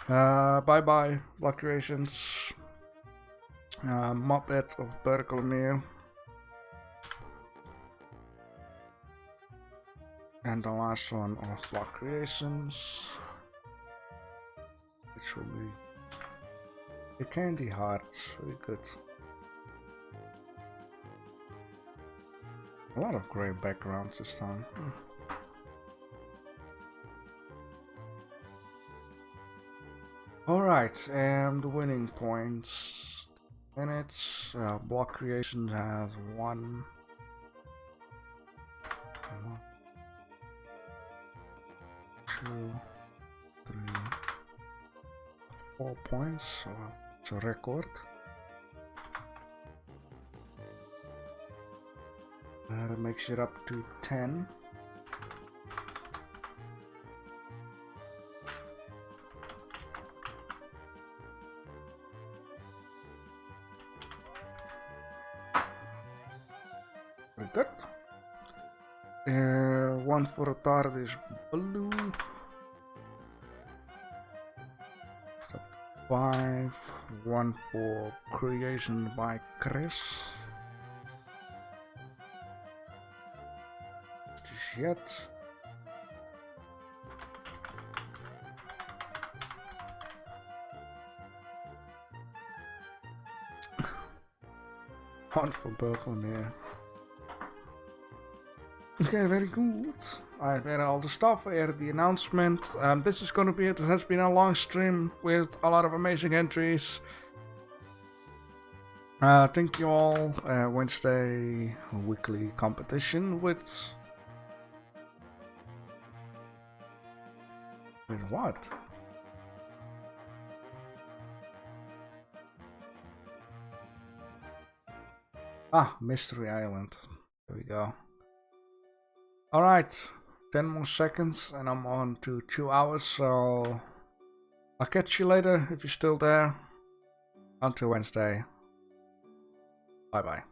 Bye bye, block creations. Muppet of Berkelmeer. And the last one of Block Creations, which will be the Candy Hearts. Very good. A lot of grey backgrounds this time. Alright, and the winning points. Minutes. Block Creations has 1. 2, 3, 4 points, so it's a record. That makes it up to 10. Very good. One for retarded blue. 5. One for creation by Chris. Yet. One for Berkelmeer. Okay, very good. I've added all the stuff, I added the announcement. This is gonna be it. It has been a long stream with a lot of amazing entries. Thank you all. Wednesday weekly competition with what? Mystery Island. There we go. Alright, 10 more seconds and I'm on to 2 hours, so I'll catch you later if you're still there. Until Wednesday. Bye bye.